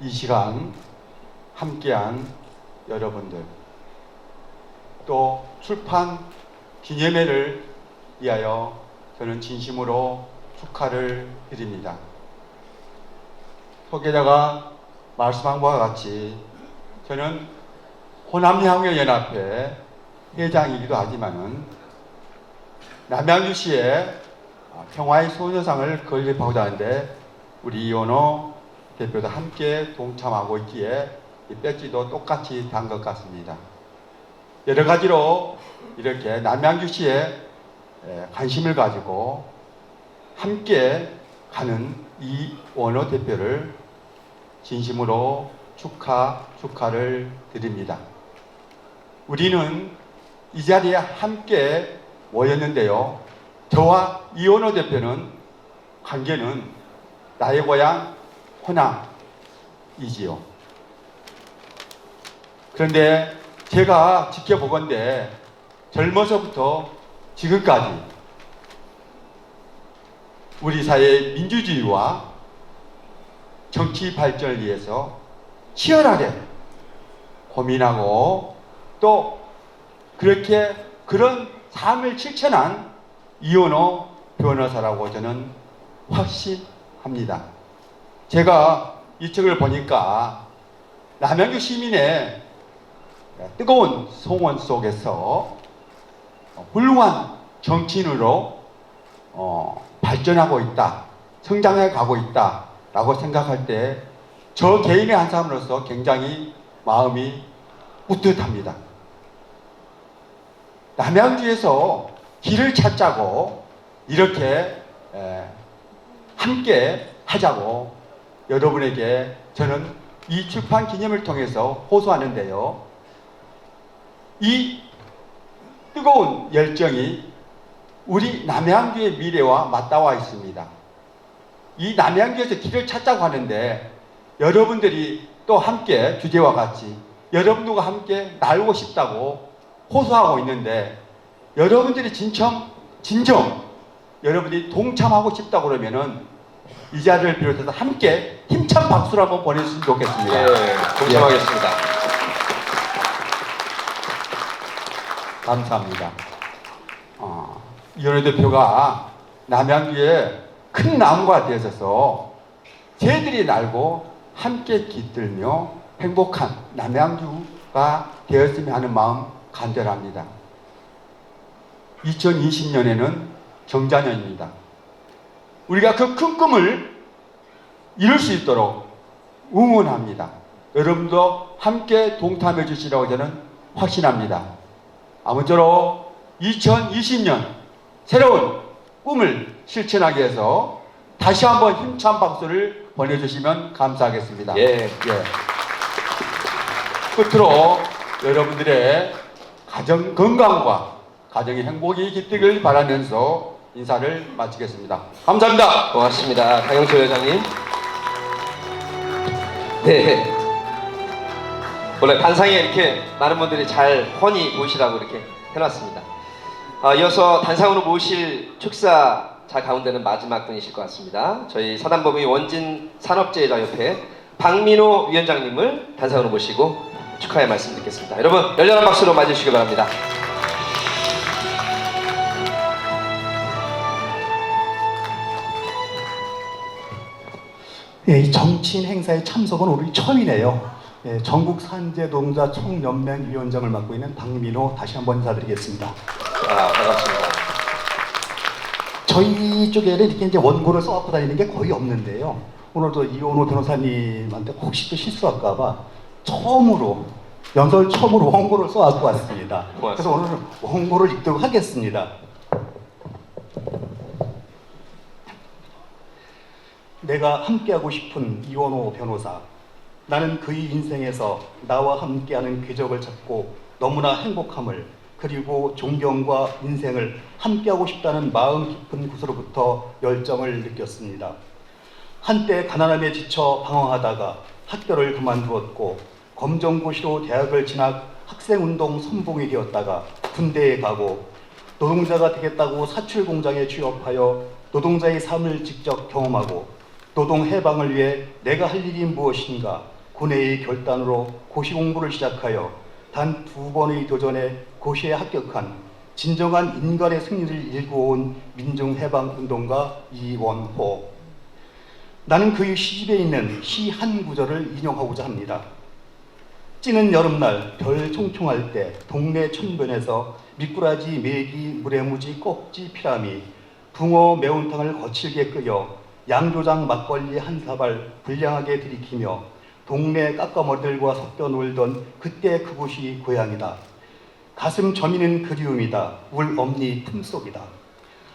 Speaker 6: 이 시간 함께한 여러분들, 또 출판 기념회를 위하여 저는 진심으로 축하를 드립니다. 소개자가 말씀한 바와 같이 저는 호남향교연합회 회장이기도 하지만은 남양주시에 평화의 소녀상을 건립하고자 하는데 우리 이원호 대표도 함께 동참하고 있기에 이 배지도 똑같이 단 것 같습니다. 여러 가지로 이렇게 남양주시에 관심을 가지고 함께 가는 이원호 대표를 진심으로 축하를 드립니다. 우리는 이 자리에 함께 모였는데요. 저와 이원호 대표는 관계는 나의 고향 호남이지요. 그런데 제가 지켜보건대 젊어서부터 지금까지 우리 사회의 민주주의와 정치 발전을 위해서 치열하게 고민하고 또 그렇게 그런 삶을 실천한 이원호 변호사라고 저는 확신합니다. 제가 이 책을 보니까 남양주 시민의 뜨거운 소원 속에서 훌륭한 정치인으로 발전하고 있다, 성장해 가고 있다 라고 생각할 때 저 개인의 한 사람으로서 굉장히 마음이 뿌듯합니다. 남양주에서 길을 찾자고 이렇게 함께 하자고 여러분에게 저는 이 출판 기념을 통해서 호소하는데요. 이 뜨거운 열정이 우리 남양주의 미래와 맞닿아 있습니다. 이 남양주에서 길을 찾자고 하는데 여러분들이 또 함께 주제와 같이 여러분들과 함께 날고 싶다고 호소하고 있는데 여러분들이 진정 여러분들이 동참하고 싶다고 그러면은 이 자리를 비롯해서 함께 힘찬 박수를 한번 보내주시면 좋겠습니다.
Speaker 1: 네, 동참하겠습니다.
Speaker 6: 감사합니다. 이현우 대표가 남양주에 큰 나무가 되어서 새들이 날고 함께 깃들며 행복한 남양주가 되었으면 하는 마음 간절합니다. 2020년에는 경자년입니다. 우리가 그 큰 꿈을 이룰 수 있도록 응원합니다. 여러분도 함께 동참해 주시라고 저는 확신합니다. 아무쪼록 2020년 새로운 꿈을 실천하기 위해서 다시 한번 힘찬 박수를 보내주시면 감사하겠습니다.
Speaker 1: 예.
Speaker 6: 끝으로 여러분들의 가정 건강과 가정의 행복이 깃들길 바라면서 인사를 마치겠습니다. 감사합니다.
Speaker 1: 고맙습니다. 강영철 회장님. 네. 원래 단상에 이렇게 많은 분들이 잘 훤히 보시라고 이렇게 해놨습니다. 이어서 단상으로 모실 축사자 가운데는 마지막 분이실 것 같습니다. 저희 사단법인 원진 산업재해자협회 박민호 위원장님을 단상으로 모시고 축하의 말씀 듣겠습니다. 여러분 열렬한 박수로 맞이해주시기 바랍니다.
Speaker 7: 예, 이 정치인 행사에 참석은 오늘 처음이네요. 예, 전국 산재노동자 총연맹 위원장을 맡고 있는 박민호 다시 한번 인사드리겠습니다.
Speaker 1: 반갑습니다.
Speaker 7: 저희 쪽에는 이렇게 이제 원고를 써갖고 다니는 게 거의 없는데요. 오늘도 이원호 변호사님한테 혹시 또 실수할까봐 연설 처음으로 원고를 써갖고 왔습니다. 그래서 오늘 원고를 읽도록 하겠습니다. 내가 함께하고 싶은 이원호 변호사. 나는 그의 인생에서 나와 함께하는 궤적을 찾고 너무나 행복함을 그리고 존경과 인생을 함께하고 싶다는 마음 깊은 곳으로부터 열정을 느꼈습니다. 한때 가난함에 지쳐 방황하다가 학교를 그만두었고 검정고시로 대학을 진학 학생운동 선봉이 되었다가 군대에 가고 노동자가 되겠다고 사출공장에 취업하여 노동자의 삶을 직접 경험하고 노동 해방을 위해 내가 할 일이 무엇인가 고뇌의 결단으로 고시 공부를 시작하여 단 2번의 도전에 고시에 합격한 진정한 인간의 승리를 일구어온 민중해방운동가 이원호. 나는 그의 시집에 있는 시 한 구절을 인용하고자 합니다. 찌는 여름날 별 총총할 때 동네 천변에서 미꾸라지, 메기, 물에무지, 꼭지, 피라미, 붕어, 매운탕을 거칠게 끓여 양조장 막걸리 한 사발 불량하게 들이키며 동네 깎아머리들과 섞여 놀던 그때 그곳이 고향이다. 가슴 저미는 그리움이다. 울 엄니 품속이다.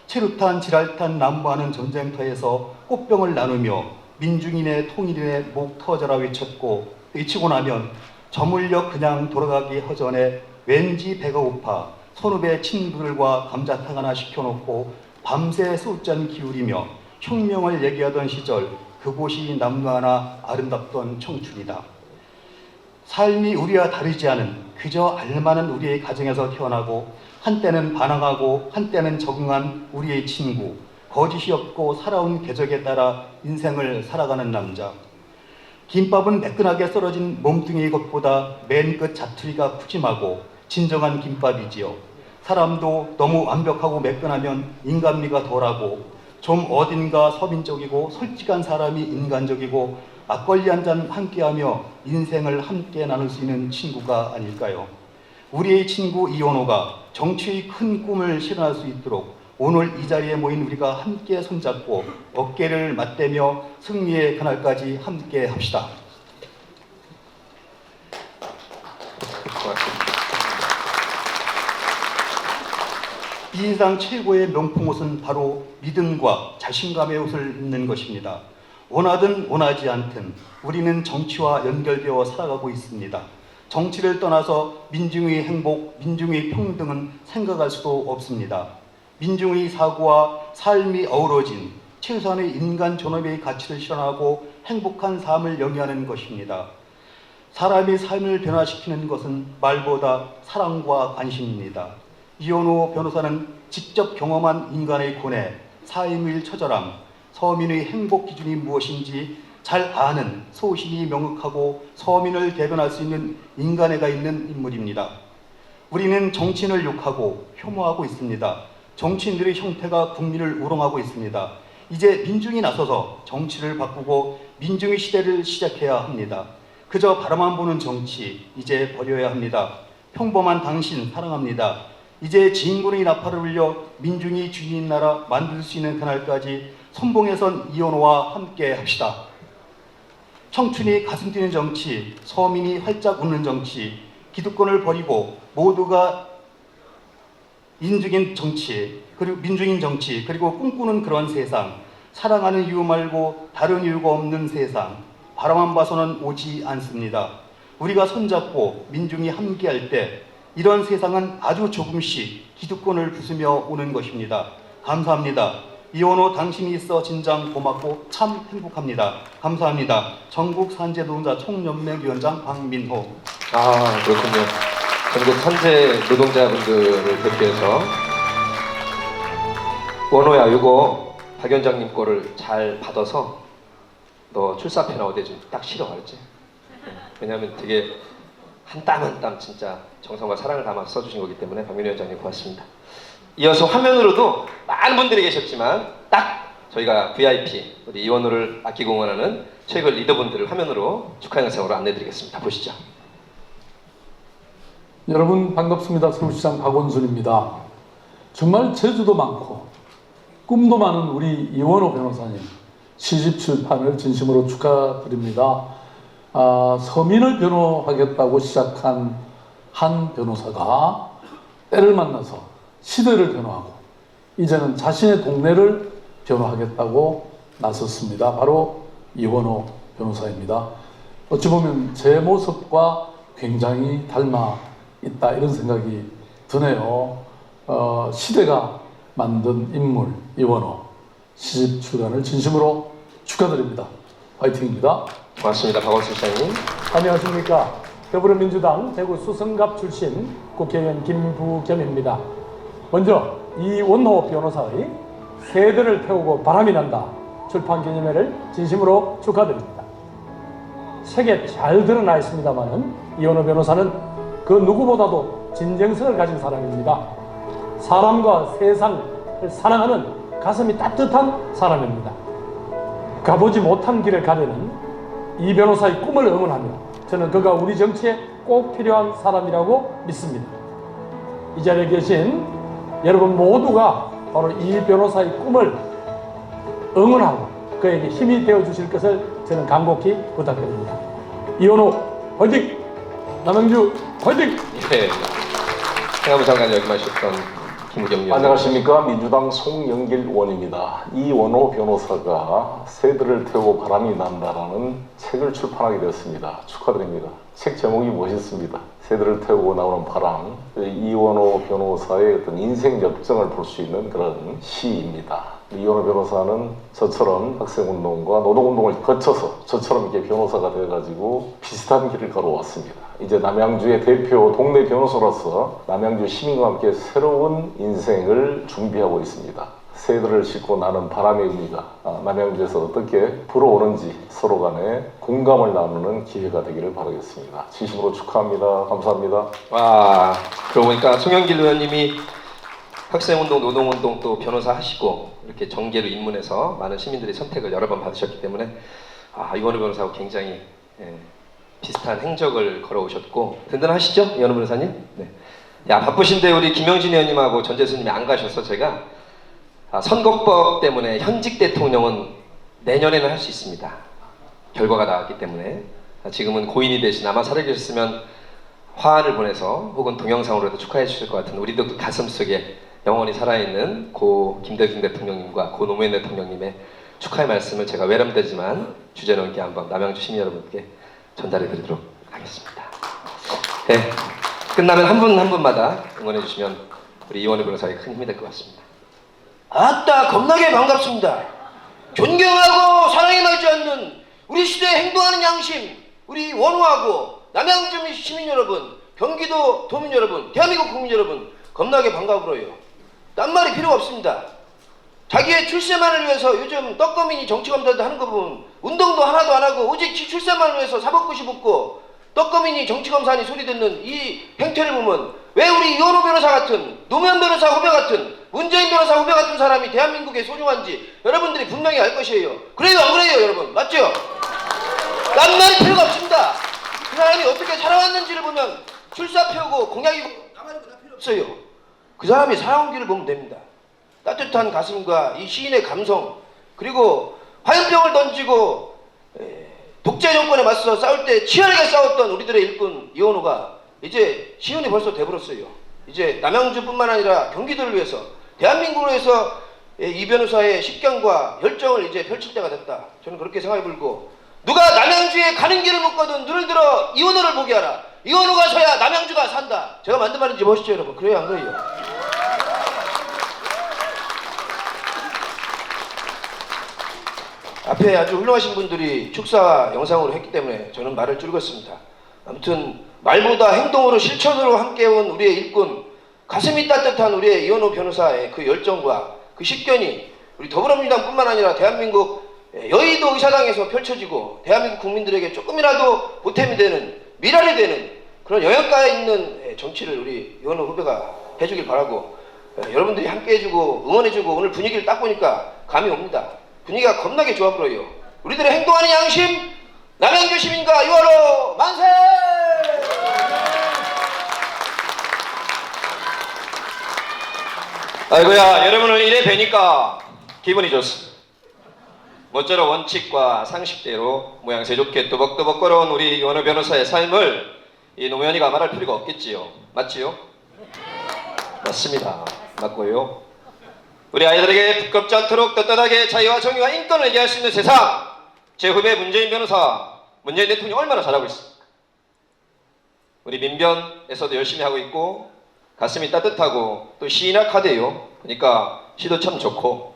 Speaker 7: 체류탄 지랄탄 난무하는 전쟁터에서 꽃병을 나누며 민중인의 통일인의 목 터져라 외치고 나면 저물려 그냥 돌아가기 허전해 왠지 배가 고파 선후배 친구들과 감자탕 하나 시켜놓고 밤새 술잔 기울이며 혁명을 얘기하던 시절 그곳이 남루하나 아름답던 청춘이다. 삶이 우리와 다르지 않은 그저 알만한 우리의 가정에서 태어나고 한때는 반항하고 한때는 적응한 우리의 친구, 거짓이 없고 살아온 궤적에 따라 인생을 살아가는 남자. 김밥은 매끈하게 썰어진 몸뚱이 것보다 맨 끝 자투리가 푸짐하고 진정한 김밥이지요. 사람도 너무 완벽하고 매끈하면 인간미가 덜하고 좀 어딘가 서민적이고 솔직한 사람이 인간적이고 막걸리 한 잔 함께하며 인생을 함께 나눌 수 있는 친구가 아닐까요? 우리의 친구 이원호가 정치의 큰 꿈을 실현할 수 있도록 오늘 이 자리에 모인 우리가 함께 손잡고 어깨를 맞대며 승리의 그날까지 함께 합시다. 이 세상 최고의 명품 옷은 바로 믿음과 자신감의 옷을 입는 것입니다. 원하든 원하지 않든 우리는 정치와 연결되어 살아가고 있습니다. 정치를 떠나서 민중의 행복, 민중의 평등은 생각할 수도 없습니다. 민중의 사고와 삶이 어우러진 최소한의 인간 존엄의 가치를 실현하고 행복한 삶을 영위하는 것입니다. 사람의 삶을 변화시키는 것은 말보다 사랑과 관심입니다. 이원호 변호사는 직접 경험한 인간의 고뇌, 사임의 처절함, 서민의 행복 기준이 무엇인지 잘 아는 소신이 명확하고 서민을 대변할 수 있는 인간애가 있는 인물입니다. 우리는 정치인을 욕하고 혐오하고 있습니다. 정치인들의 형태가 국민을 우롱하고 있습니다. 이제 민중이 나서서 정치를 바꾸고 민중의 시대를 시작해야 합니다. 그저 바라만 보는 정치 이제 버려야 합니다. 평범한 당신 사랑합니다. 이제 진군의 나팔을 울려 민중이 주인인 나라 만들 수 있는 그날까지 선봉에 선 이원호와 함께 합시다. 청춘이 가슴 뛰는 정치, 서민이 활짝 웃는 정치, 기득권을 버리고 모두가 인중인 정치, 그리고 민중인 정치, 그리고 꿈꾸는 그런 세상, 사랑하는 이유 말고 다른 이유가 없는 세상, 바라만 봐서는 오지 않습니다. 우리가 손잡고 민중이 함께할 때 이런 세상은 아주 조금씩 기득권을 부수며 오는 것입니다. 감사합니다. 이원호 당신이 있어 진정 고맙고 참 행복합니다. 감사합니다. 전국 산재 노동자 총연맹위원장 박민호.
Speaker 1: 아, 그렇군요. 전국 산재 노동자분들을 대표해서 원호야, 이거 박 위원장님 거를 잘 받아서 너 출사표나 어디에 좀 딱 실어, 알았지? 왜냐하면 되게 한 땀 한 땀 진짜 정성과 사랑을 담아서 써주신 거기 때문에 박민호 위원장님 고맙습니다. 이어서 화면으로도 많은 분들이 계셨지만 딱 저희가 VIP 우리 이원호를 아끼고 응원하는 최고 리더분들을 화면으로 축하 영상으로 안내드리겠습니다. 보시죠.
Speaker 8: 여러분 반갑습니다. 서울시장 박원순입니다. 정말 재주도 많고 꿈도 많은 우리 이원호 변호사님 시집 출판을 진심으로 축하드립니다. 서민을 변호하겠다고 시작한 한 변호사가 때를 만나서 시대를 변호하고 이제는 자신의 동네를 변호하겠다고 나섰습니다. 바로 이원호 변호사입니다. 어찌 보면 제 모습과 굉장히 닮아 있다 이런 생각이 드네요. 시대가 만든 인물 이원호 시집 출간을 진심으로 축하드립니다. 화이팅입니다.
Speaker 1: 고맙습니다. 박원순 시장님.
Speaker 9: 안녕하십니까. 더불어민주당 대구 수성갑 출신 국회의원 김부겸입니다. 먼저 이원호 변호사의 새들을 태우고 바람이 난다 출판 기념회를 진심으로 축하드립니다. 책에 잘 드러나 있습니다마는 이원호 변호사는 그 누구보다도 진정성을 가진 사람입니다. 사람과 세상을 사랑하는 가슴이 따뜻한 사람입니다. 가보지 못한 길을 가려는 이 변호사의 꿈을 응원하며 저는 그가 우리 정치에 꼭 필요한 사람이라고 믿습니다. 이 자리에 계신 여러분 모두가 바로 이 변호사의 꿈을 응원하고 그에게 힘이 되어 주실 것을 저는 간곡히 부탁드립니다. 이원호 화이팅! 남양주 화이팅!
Speaker 1: 네. 행안부 장관 역임하셨던 김우겸 위원장.
Speaker 10: 안녕하십니까. 민주당 송영길 의원입니다. 이원호 변호사가 새들을 태우고 바람이 난다라는 책을 출판하게 되었습니다. 축하드립니다. 책 제목이 멋있습니다. 새들을 태우고 나오는 바람. 이원호 변호사의 어떤 인생 역정을 볼 수 있는 그런 시입니다. 이원호 변호사는 저처럼 학생운동과 노동운동을 거쳐서 저처럼 이렇게 변호사가 돼가지고 비슷한 길을 걸어왔습니다. 이제 남양주의 대표 동네 변호사로서 남양주 시민과 함께 새로운 인생을 준비하고 있습니다. 새들을 싣고 나는 바람의 의미가 남양주에서 어떻게 불어오는지 서로 간에 공감을 나누는 기회가 되기를 바라겠습니다. 진심으로 축하합니다. 감사합니다.
Speaker 1: 와, 그러고 보니까 송영길 의원님이 학생운동, 노동운동 또 변호사 하시고 이렇게 정계로 입문해서 많은 시민들의 선택을 여러 번 받으셨기 때문에 이원호 변호사하고 굉장히 비슷한 행적을 걸어오셨고 든든하시죠? 이원호 변호사님? 네. 바쁘신데 우리 김영진 의원님하고 전재수님이 안 가셔서 제가 선거법 때문에 현직 대통령은 내년에는 할 수 있습니다. 결과가 나왔기 때문에 지금은 고인이 되신 아마 살아계셨으면 화환을 보내서 혹은 동영상으로도 축하해 주실 것 같은 우리도 가슴속에 영원히 살아있는 고 김대중 대통령님과 고 노무현 대통령님의 축하의 말씀을 제가 외람되지만 주제넘 있게 한번 남양주 시민 여러분께 전달해 드리도록 하겠습니다. 네, 끝나면 한 분 한 분마다 응원해 주시면 우리 이원우 변호사에게 큰 힘이 될 것 같습니다. 아따, 겁나게 반갑습니다. 존경하고 사랑에 말지 않는 우리 시대에 행동하는 양심, 우리 원우하고 남양주 시민 여러분, 경기도 도민 여러분, 대한민국 국민 여러분, 겁나게 반가워요. 딴 말이 필요가 없습니다. 자기의 출세만을 위해서 요즘 떡거민이 정치검사들 하는 거 보면 운동도 하나도 안 하고 오직 출세만을 위해서 사법고시 붙고 떡거민이 정치검사니 소리 듣는 이 행태를 보면 왜 우리 이원호 변호사 같은, 노무현 변호사 후배 같은, 문재인 변호사 후배 같은 사람이 대한민국에 소중한지 여러분들이 분명히 알 것이에요. 그래요, 안 그래요, 여러분? 맞죠? 딴 말이 필요가 없습니다. 그 사람이 어떻게 살아왔는지를 보면 출사표고 공약이고 나발이고 다 필요 없어요. 그 사람이 살아온 길을 보면 됩니다. 따뜻한 가슴과 이 시인의 감성, 그리고 화염병을 던지고 독재 정권에 맞서 싸울 때 치열하게 싸웠던 우리들의 일꾼 이원호가 이제 시운이 벌써 돼버렸어요. 이제 남양주뿐만 아니라 경기도를 위해서, 대한민국을 위해서 이 변호사의 식견과 열정을 이제 펼칠 때가 됐다. 저는 그렇게 생각이 들고, 누가 남양주에 가는 길을 묻거든 눈을 들어 이원호를 보게 하라. 이원호가 서야 남양주가 산다. 제가 만든 말인지 보시죠, 여러분. 그래요, 안 그래요? 앞에 아주 훌륭하신 분들이 축사 영상으로 했기 때문에 저는 말을 줄이겠습니다. 아무튼 말보다 행동으로 실천으로 함께해온 우리의 일꾼, 가슴이 따뜻한 우리의 이원호 변호사의 그 열정과 그 식견이 우리 더불어민주당뿐만 아니라 대한민국 여의도 의사당에서 펼쳐지고 대한민국 국민들에게 조금이라도 보탬이 되는, 미랄이 되는 그런 영양가에 있는 정치를 우리 이원호 후배가 해주길 바라고, 여러분들이 함께 해주고 응원해주고 오늘 분위기를 딱 보니까 감이 옵니다. 분위기가 겁나게 좋아 보여요. 우리들의 행동하는 양심, 남양주 시민과 이원호 만세! 아이고야, 여러분을 이래 뵈니까 기분이 좋습니다. 모쪼록 원칙과 상식대로 모양새 좋게 또벅또벅 걸어온 우리 이원호 변호사의 삶을 이 노무현이가 말할 필요가 없겠지요. 맞지요? 맞습니다. 맞고요. 우리 아이들에게 부끄럽지 않도록 떳떳하게 자유와 정의와 인권을 얘기할 수 있는 세상, 제 후배 문재인 변호사, 문재인 대통령 얼마나 잘하고 있습니까? 우리 민변에서도 열심히 하고 있고 가슴이 따뜻하고 또 시인학 하대요. 그러니까 시도 참 좋고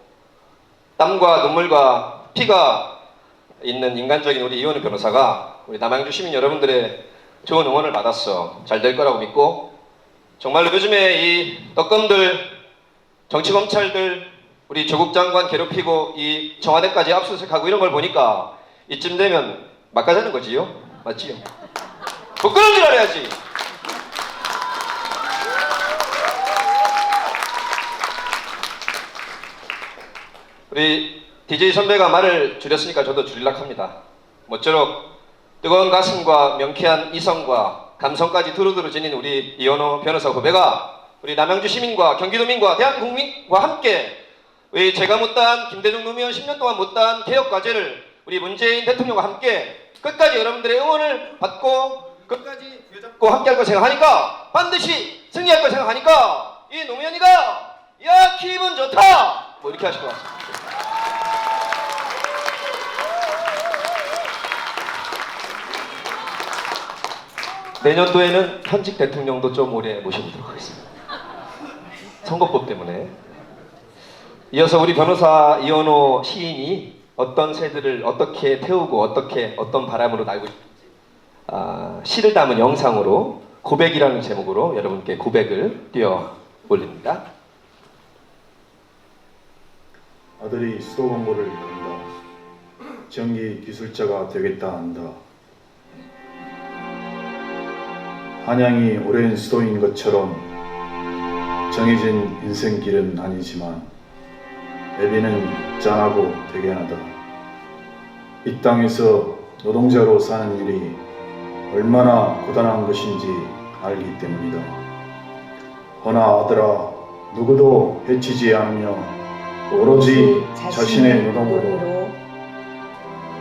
Speaker 1: 땀과 눈물과 피가 있는 인간적인 우리 이원우 변호사가 우리 남양주 시민 여러분들의 좋은 응원을 받았어. 잘 될 거라고 믿고, 정말로 요즘에 이 떡검들, 정치검찰들, 우리 조국 장관 괴롭히고 이 청와대까지 압수수색하고 이런 걸 보니까 이쯤 되면 막가자는 거지요? 맞지요? 부끄러운 줄 알아야지. 우리 DJ 선배가 말을 줄였으니까 저도 줄이려고 합니다. 모쪼록 뜨거운 가슴과 명쾌한 이성과 감성까지 두루두루 지닌 우리 이원호 변호사 후배가 우리 남양주 시민과 경기도민과 대한국민과 함께 우리 제가 못다한 김대중 노무현 10년 동안 못다한 개혁과제를 우리 문재인 대통령과 함께 끝까지 여러분들의 응원을 받고 끝까지 붙잡고 함께할 걸 생각하니까, 반드시 승리할 걸 생각하니까 이 노무현이가 야 기분 좋다 뭐 이렇게 하실 것 같습니다. 내년도에는 현직 대통령도 좀 오래 모셔보도록 하겠습니다. 선거법 때문에. 이어서 우리 변호사 이원호 시인이 어떤 새들을 어떻게 태우고 어떤 바람으로 날고 있는지 시를 담은 영상으로 고백이라는 제목으로 여러분께 고백을 띄워 올립니다.
Speaker 3: 아들이 수도 공부를 한다. 전기 기술자가 되겠다 한다. 한양이 오랜 수도인 것처럼 정해진 인생길은 아니지만 애비는 짠하고 대견하다. 이 땅에서 노동자로 사는 일이 얼마나 고단한 것인지 알기 때문이다. 허나 아들아, 누구도 해치지 않으며 오로지 자신의 노동으로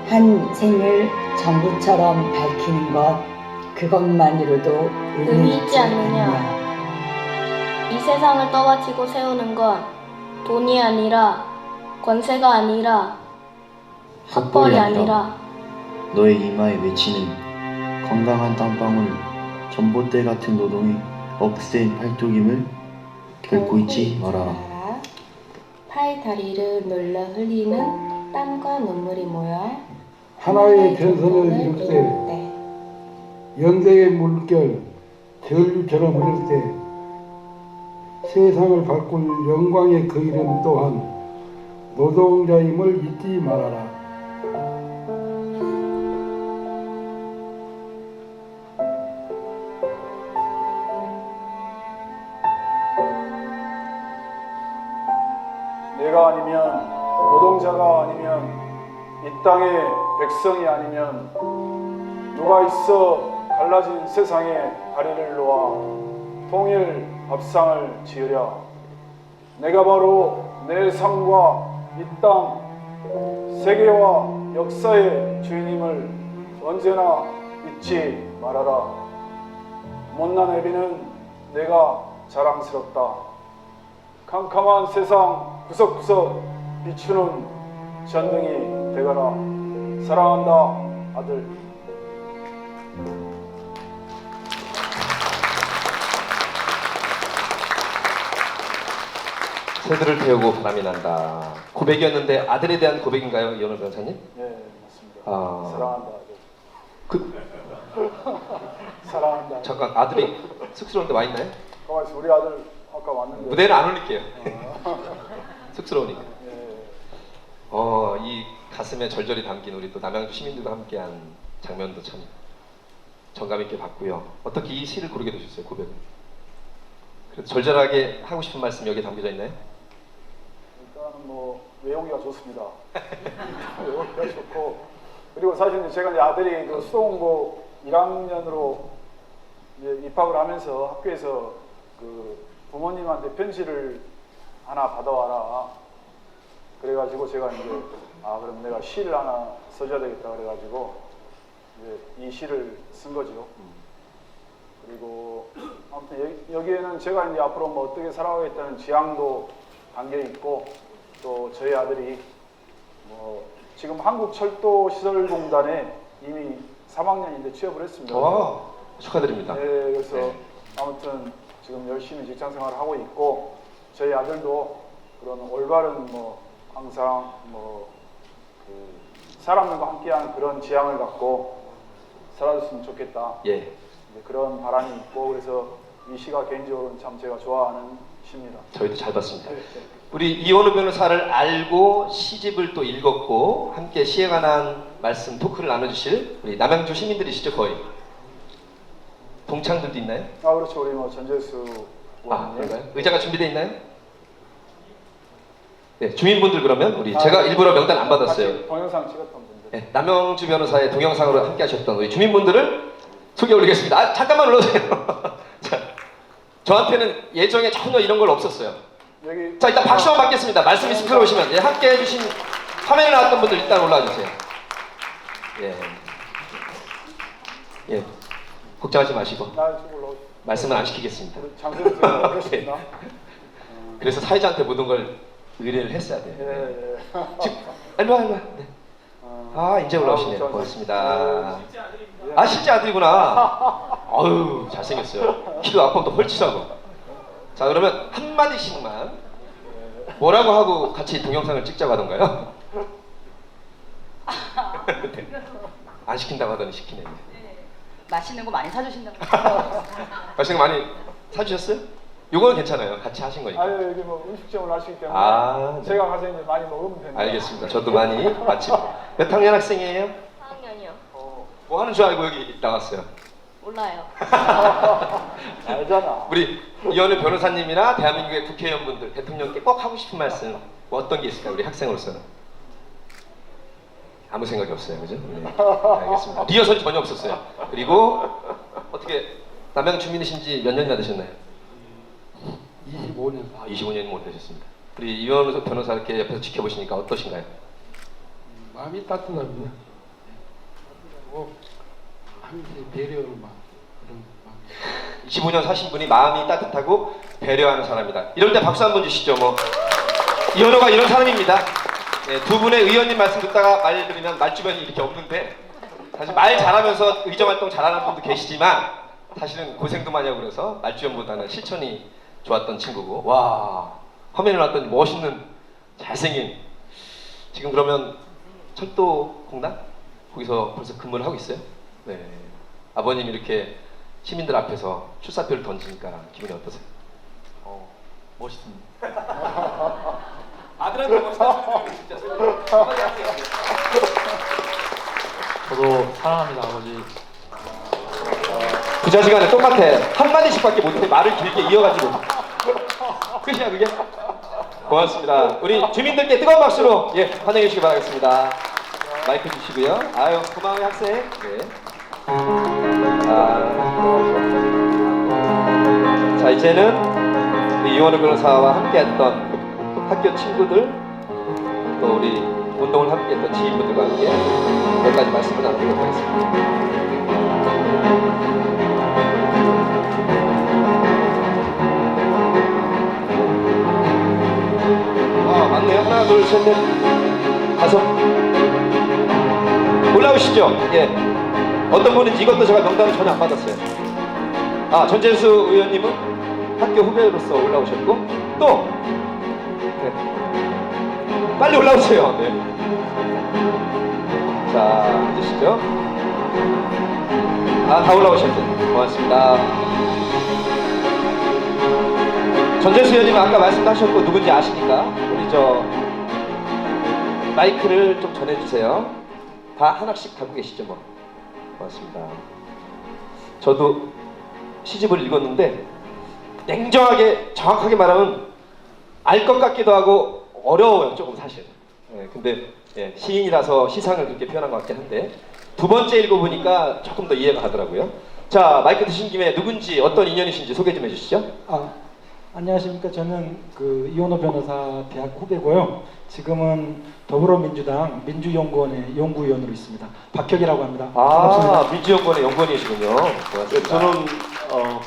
Speaker 11: 한 생을 전부처럼 밝히는 것, 그것만으로도
Speaker 12: 의미 있지 않느냐. 이 세상을 떠받치고 세우는 건 돈이 아니라 권세가 아니라 학벌이 아니라
Speaker 13: 너의 이마에 맺히는 건강한 땀방울, 전봇대 같은 노동이 억센 팔뚝임을 결코 잊지 말아라.
Speaker 12: 팔 다리를 눌러 흘리는 땀과 눈물이 모여
Speaker 14: 하나의 전선을 이룰 때 연대의 물결 전류처럼 흐를 때 세상을 바꿀 영광의 그 이름 또한 노동자임을 잊지 말아라.
Speaker 3: 내가 아니면, 노동자가 아니면, 이 땅의 백성이 아니면 누가 있어 갈라진 세상에 다리를 놓아 통일 밥상을 지으랴. 내가 바로 내 삶과 이 땅, 세계와 역사의 주인임을 언제나 잊지 말아라. 못난 애비는 내가 자랑스럽다. 캄캄한 세상 구석구석 비추는 전등이 되거라. 사랑한다, 아들.
Speaker 1: 새들을 태우고 바람이 난다. 고백이었는데 아들에 대한 고백인가요, 이현우 변호사님?
Speaker 3: 네, 맞습니다.
Speaker 1: 아,
Speaker 3: 사랑한다, 아들. 사랑한다.
Speaker 1: 잠깐, 아들이 쑥스러운데 와 있나요?
Speaker 3: 가만히 있어. 우리 아들 아까 왔는데.
Speaker 1: 무대는 안 올릴게요. 쑥스러우니까.
Speaker 3: 네.
Speaker 1: 이 가슴에 절절히 담긴 우리 또 남양주 시민들과 함께한 장면도 참 정감 있게 봤고요. 어떻게 이 시를 고르게 되셨어요, 고백은? 그래도 절절하게 하고 싶은 말씀 여기에 담겨져 있나요?
Speaker 3: 일단은 뭐 외우기가 좋습니다. 외우기가 좋고, 그리고 사실 제가 이제 아들이 그 수도공고 1학년으로 이제 입학을 하면서 학교에서 그 부모님한테 편지를 하나 받아와라. 그래가지고 제가 이제 그럼 내가 시를 하나 써줘야 되겠다 그래가지고 이제 이 시를 쓴 거죠. 그리고 아무튼 여기에는 제가 이제 앞으로 뭐 어떻게 살아가겠다는 지향도 담겨 있고, 또 저희 아들이 뭐 지금 한국철도시설공단에 이미 3학년인데 취업을 했습니다.
Speaker 1: 축하드립니다.
Speaker 3: 네, 그래서 아무튼 지금 열심히 직장생활을 하고 있고, 저희 아들도 그런 올바른 뭐 항상 뭐 그 사람들과 함께하는 그런 지향을 갖고 살아줬으면 좋겠다.
Speaker 1: 예.
Speaker 3: 그런 바람이 있고, 그래서 이 시가 개인적으로는 참 제가 좋아하는 시입니다.
Speaker 1: 저희도 잘 봤습니다. 우리 이현우 변호사를 알고 시집을 또 읽었고 함께 시에 관한 말씀 토크를 나눠주실 우리 남양주 시민들이시죠, 거의? 동창들도 있나요?
Speaker 3: 그렇죠. 우리 뭐 전재수 의원님.
Speaker 1: 그런가요? 의자가 준비되어 있나요? 네, 주민분들 그러면 우리 제가 일부러 명단 안 받았어요.
Speaker 3: 동영상 찍었던 분들.
Speaker 1: 네, 남양주 변호사의 동영상으로 함께 하셨던 우리 주민분들을 소개 올리겠습니다. 잠깐만 올라오세요. 자, 저한테는 예정에 전혀 이런 걸 없었어요. 자, 일단 박수 한번 받겠습니다. 말씀이 시끄러우시면 함께 해주신 화면에 나왔던 분들 일단 올라와 주세요. 예, 걱정하지 마시고 말씀은 안 시키겠습니다. 네. 그래서 사회자한테 모든 걸 의뢰를 했어야 돼요. 일로 와. 네. 이제 올라오시네요. 고맙습니다. 실제 아들이구나. 아유, 잘생겼어요. 키도 아까보다 헐치자고. 자, 그러면 한마디씩만 뭐라고 하고 같이 동영상을 찍자고 하던가요? 네. 안 시킨다고 하더니 시키네.
Speaker 15: 맛있는 거 많이 사주신다고.
Speaker 1: 맛있는 거 많이 사주셨어요? 요거는 괜찮아요. 같이 하신 거니까.
Speaker 3: 여기 뭐 음식점을 하시기 때문에
Speaker 1: 네.
Speaker 3: 제가 가서 이제 많이 먹으면 됩니다.
Speaker 1: 알겠습니다. 저도 많이 마침. 몇 학년 학생이에요?
Speaker 12: 4학년이요.
Speaker 1: 뭐 하는 줄 알고 여기 나왔어요?
Speaker 12: 몰라요.
Speaker 3: 알잖아.
Speaker 1: 우리 이현우 변호사님이나 대한민국의 국회의원분들, 대통령께 꼭 하고 싶은 말씀 뭐 어떤 게 있을까요? 우리 학생으로서는. 아무 생각이 없어요. 그죠? 네. 알겠습니다. 리허설이 전혀 없었어요. 그리고 어떻게 남양 주민이신지 몇 년이나 되셨나요?
Speaker 14: 25년.
Speaker 1: 25년이 못 되셨습니다. 우리 이현우 변호사 이렇게 옆에서 지켜보시니까 어떠신가요?
Speaker 14: 마음이 따뜻합니다. 항상 배려로 막 그런 마음.
Speaker 1: 25년 사신 분이 마음이 따뜻하고 배려하는 사람이다. 이럴 때 박수 한번 주시죠. 뭐 이현호가 이런 사람입니다. 네, 두 분의 의원님 말씀 듣다가 말 들으면 말주변이 이렇게 없는데 사실 말 잘하면서 의정활동 잘하는 분도 계시지만 사실은 고생도 많이 하고 그래서 말주변보다는 실천이 좋았던 친구고 와 화면에 나왔더니 멋있는 잘생긴 지금 그러면 철도공단? 거기서 벌써 근무를 하고 있어요? 네. 아버님 이렇게 시민들 앞에서 출사표를 던지니까 기분이 어떠세요?
Speaker 4: 멋있습니다.
Speaker 1: 아들한테 멋있다. 진짜
Speaker 16: 저도 사랑합니다, 아버지.
Speaker 1: 그 자식한테 똑같아. 한마디씩밖에 못해. 말을 길게 이어가지고. 끝이야 그게? 고맙습니다. 우리 주민들께 뜨거운 박수로 예 환영해 주시기 바라겠습니다. 마이크 주시고요. 아유 고마워요 학생. 네. 자 이제는 우리 이원호 변호사와 함께했던 학교 친구들 또 우리 운동을 함께했던 지인분들과 함께 몇 가지 말씀을 나누도록 하겠습니다. 맞네요. 하나, 둘, 셋, 넷, 다섯. 올라오시죠. 예. 어떤 분인지 이것도 제가 명단을 전혀 안 받았어요. 전재수 의원님은 학교 후배로서 올라오셨고 또 네. 빨리 올라오세요. 네. 자, 앉으시죠. 다 올라오셨네. 고맙습니다. 전재수 의원님은 아까 말씀도 하셨고 누군지 아시니까 우리 마이크를 좀 전해주세요. 다 하나씩 갖고 계시죠 뭐. 고맙습니다. 저도 시집을 읽었는데 냉정하게 정확하게 말하면 알 것 같기도 하고 어려워요 조금 사실. 근데 시인이라서 시상을 그렇게 표현한 것 같긴 한데 두 번째 읽어보니까 조금 더 이해가 가더라고요. 자 마이크 드신 김에 누군지 어떤 인연이신지 소개 좀 해주시죠.
Speaker 17: 안녕하십니까. 저는 이원호 변호사 대학 후배고요. 지금은 더불어민주당 민주연구원의 연구위원으로 있습니다. 박혁이라고 합니다. 반갑습니다.
Speaker 1: 민주연구원의 연구원이시군요. 고맙습니다.
Speaker 5: 저는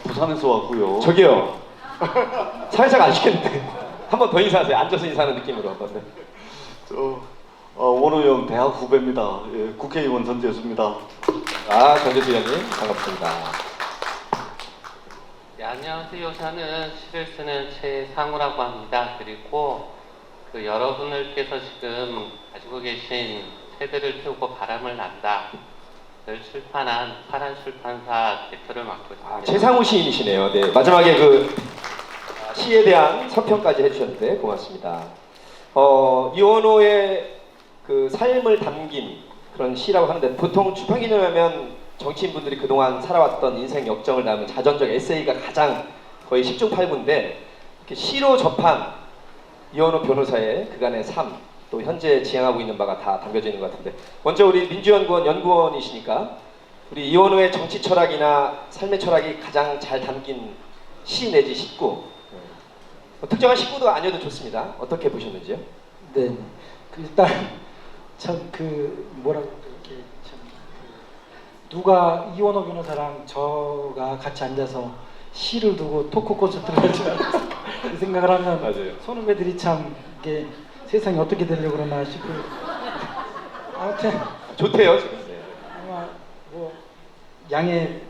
Speaker 5: 부산에서 왔고요.
Speaker 1: 저기요. 사회자가 안 시켰는데 한 번 더 인사하세요. 앉아서 인사하는 느낌으로 한번.
Speaker 5: 원호 형 대학 후배입니다. 예, 국회의원 전재수입니다.
Speaker 1: 전재수 의원님 반갑습니다.
Speaker 18: 네, 안녕하세요. 저는 시를 쓰는 최상우라고 합니다. 그리고 여러분들께서 지금 가지고 계신 새들을 태우고 바람을 난다를 출판한 파란 출판사 대표를 맡고 있습니다.
Speaker 1: 최상우 시인이시네요. 네, 마지막에 시에 대한 서평까지 해주셨는데 고맙습니다. 이원호의 삶을 담긴 그런 시라고 하는데 보통 출판기념하면 정치인분들이 그동안 살아왔던 인생 역정을 담은 자전적 에세이가 가장 거의 10중 8구인데 이렇게 시로 접한 이원호 변호사의 그간의 삶, 또 현재 지향하고 있는 바가 다 담겨져 있는 것 같은데 먼저 우리 민주연구원 연구원이시니까 우리 이원호의 정치 철학이나 삶의 철학이 가장 잘 담긴 시 내지 식구 특정한 식구도 아니어도 좋습니다. 어떻게 보셨는지요?
Speaker 17: 네, 일단 참 뭐라고 이렇게 참 누가 이원호 변호사랑 저가 같이 앉아서 시를 두고 토크 콘서트를 할 줄 알았어. 이 생각을 하면
Speaker 1: 맞아요.
Speaker 17: 손후배들이 참 이게 세상이 어떻게 되려고 그러나 싶고 아무튼
Speaker 1: 좋대요 지금. 네.
Speaker 17: 아마 양해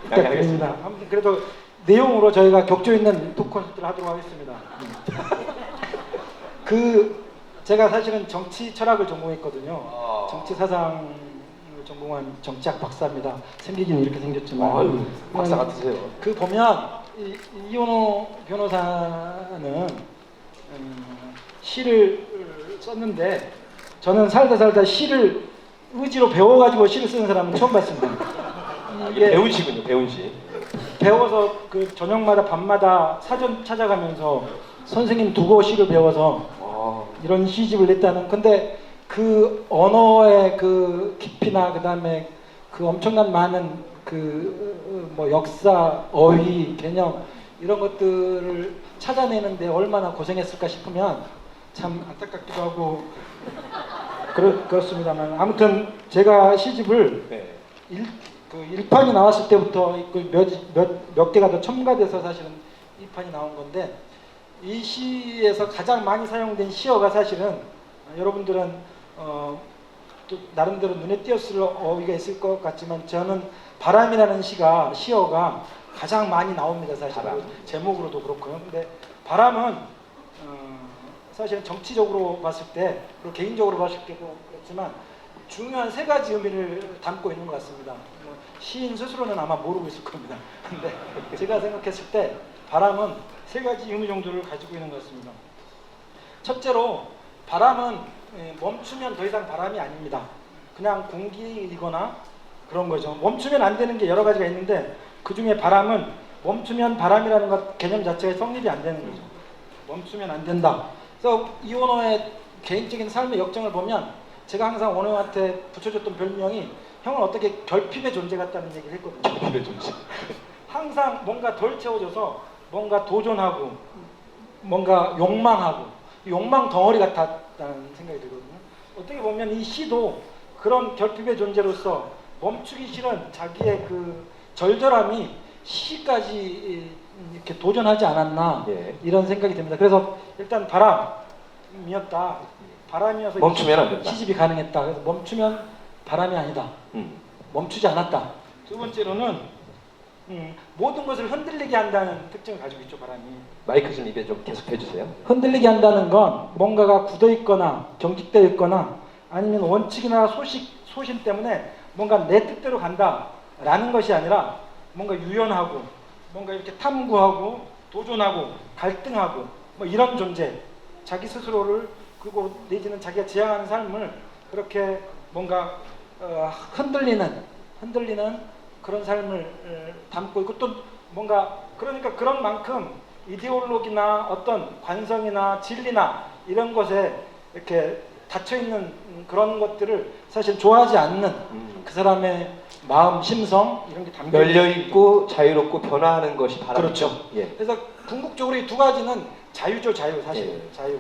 Speaker 17: 부탁드립니다. 아무튼 그래도 내용으로 저희가 격조 있는 토크 콘서트를 하도록 하겠습니다. 제가 사실은 정치 철학을 전공했거든요. 정치 사상을 전공한 정치학 박사입니다. 생기기는 이렇게 생겼지만
Speaker 1: 박사 같으세요.
Speaker 17: 보면 이원호 변호사는 시를 썼는데 저는 살다 시를 의지로 배워가지고 시를 쓰는 사람은 처음 봤습니다.
Speaker 1: 이게 배운 시군요, 배운 시.
Speaker 17: 배워서 저녁마다 밤마다 사전 찾아가면서 선생님 두고 시를 배워서 이런 시집을 냈다는. 근데 언어의 깊이나 그다음에 엄청난 많은 역사, 어휘, 개념 이런 것들을 찾아내는데 얼마나 고생했을까 싶으면 참 안타깝기도 하고 그렇습니다만 아무튼 제가 시집을 그 1판이 나왔을 때부터 몇 개가 더 첨가돼서 사실은 2판이 나온 건데 이 시에서 가장 많이 사용된 시어가 사실은 여러분들은 또 나름대로 눈에 띄었을 어휘가 있을 것 같지만 저는 바람이라는 시어가 가장 많이 나옵니다. 사실 제목으로도 그렇고요. 근데 바람은 사실은 정치적으로 봤을 때 그리고 개인적으로 봤을 때도 그렇지만 중요한 세 가지 의미를 담고 있는 것 같습니다. 시인 스스로는 아마 모르고 있을 겁니다. 근데 제가 생각했을 때 바람은 세 가지 의미 정도를 가지고 있는 것 같습니다. 첫째로 바람은 멈추면 더 이상 바람이 아닙니다. 그냥 공기이거나 그런 거죠. 멈추면 안 되는 게 여러 가지가 있는데 그 중에 바람은 멈추면 바람이라는 것 개념 자체가 성립이 안 되는 거죠. 멈추면 안 된다. 그래서 이원호의 개인적인 삶의 역정을 보면 제가 항상 원호한테 붙여줬던 별명이 형은 어떻게 결핍의 존재 같다는 얘기를 했거든요. 결핍의 존재. 항상 뭔가 덜 채워져서 뭔가 도전하고 뭔가 욕망하고 욕망 덩어리 같았다는 생각이 들거든요. 어떻게 보면 이 시도 그런 결핍의 존재로서 멈추기 싫은 자기의 그 절절함이 시까지 이렇게 도전하지 않았나 이런 생각이 듭니다. 그래서 일단 바람이었다. 바람이어서
Speaker 1: 멈추면 안 된다.
Speaker 17: 시집이 가능했다. 그래서 멈추면 바람이 아니다. 멈추지 않았다. 두 번째로는 모든 것을 흔들리게 한다는 특징을 가지고 있죠. 바람이.
Speaker 1: 마이크 좀 입에 좀 계속 해주세요.
Speaker 17: 흔들리게 한다는 건 뭔가가 굳어 있거나 경직되어 있거나 아니면 원칙이나 소신 때문에 뭔가 내 뜻대로 간다라는 것이 아니라 뭔가 유연하고 뭔가 이렇게 탐구하고 도전하고 갈등하고 뭐 이런 존재, 자기 스스로를 그리고 내지는 자기가 지향하는 삶을 그렇게 뭔가 흔들리는 그런 삶을 담고 있고 또 뭔가 그러니까 그런 만큼 이데올로기나 어떤 관성이나 진리나 이런 것에 이렇게 닫혀 있는 그런 것들을 사실 좋아하지 않는 그 사람의 마음, 심성 이런 게 담겨
Speaker 1: 열려 있고 자유롭고 변화하는 것이 바람이죠.
Speaker 17: 그렇죠. 그래서 궁극적으로 이 두 가지는 자유죠, 자유 사실. 자유.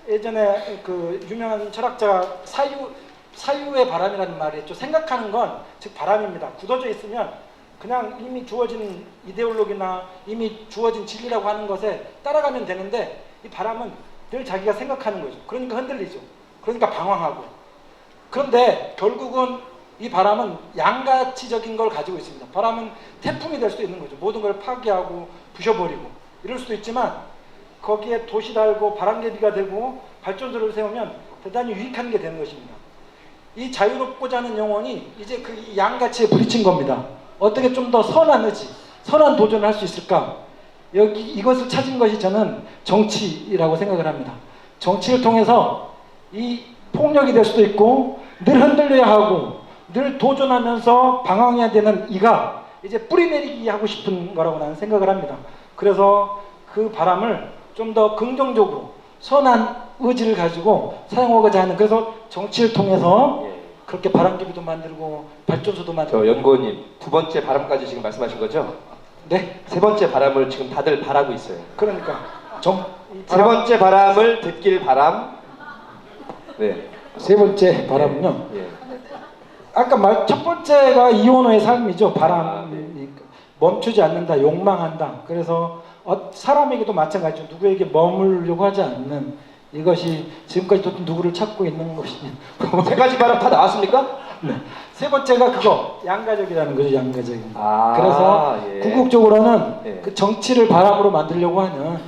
Speaker 17: 예전에 그 유명한 철학자 사유의 바람이라는 말이 있죠. 생각하는 건 즉 바람입니다. 굳어져 있으면 그냥 이미 주어진 이데올로기나 이미 주어진 진리라고 하는 것에 따라가면 되는데 이 바람은 늘 자기가 생각하는 거죠. 그러니까 흔들리죠. 그러니까 방황하고. 그런데 결국은 이 바람은 양가치적인 걸 가지고 있습니다. 바람은 태풍이 될 수도 있는 거죠. 모든 걸 파괴하고 부셔버리고 이럴 수도 있지만 거기에 돛이 달고 바람개비가 되고 발전소를 세우면 대단히 유익한 게 되는 것입니다. 이 자유롭고자 하는 영혼이 이제 그 양가치에 부딪힌 겁니다. 어떻게 좀 더 선한 의지, 선한 도전을 할 수 있을까? 이것을 찾은 것이 저는 정치라고 생각을 합니다. 정치를 통해서 이 폭력이 될 수도 있고 늘 흔들려야 하고 늘 도전하면서 방황해야 되는 이가 이제 뿌리내리기 하고 싶은 거라고 나는 생각을 합니다. 그래서 그 바람을 좀 더 긍정적으로 선한 의지를 가지고 사용하고자 하는 그래서 정치를 통해서 그렇게 바람개비도 만들고 발전소도 만들고
Speaker 1: 연구원님 두 번째 바람까지 지금 말씀하신 거죠?
Speaker 17: 네.
Speaker 1: 세 번째 바람을 지금 다들 바라고 있어요.
Speaker 17: 그러니까
Speaker 1: 세 번째 바람을 듣길 바람. 네.
Speaker 17: 세 번째 바람은요. 아까 첫 번째가 이원호의 삶이죠. 바람. 멈추지 않는다. 욕망한다. 그래서 사람에게도 마찬가지죠. 누구에게 머물려고 하지 않는 이것이 지금까지 또 누구를 찾고 있는 것이냐.
Speaker 1: 세 가지 바람 다 나왔습니까?
Speaker 17: 네. 세 번째가 그거 양가적이라는 거죠. 양가적인. 그래서 궁극적으로는 그 정치를 바람으로 만들려고 하는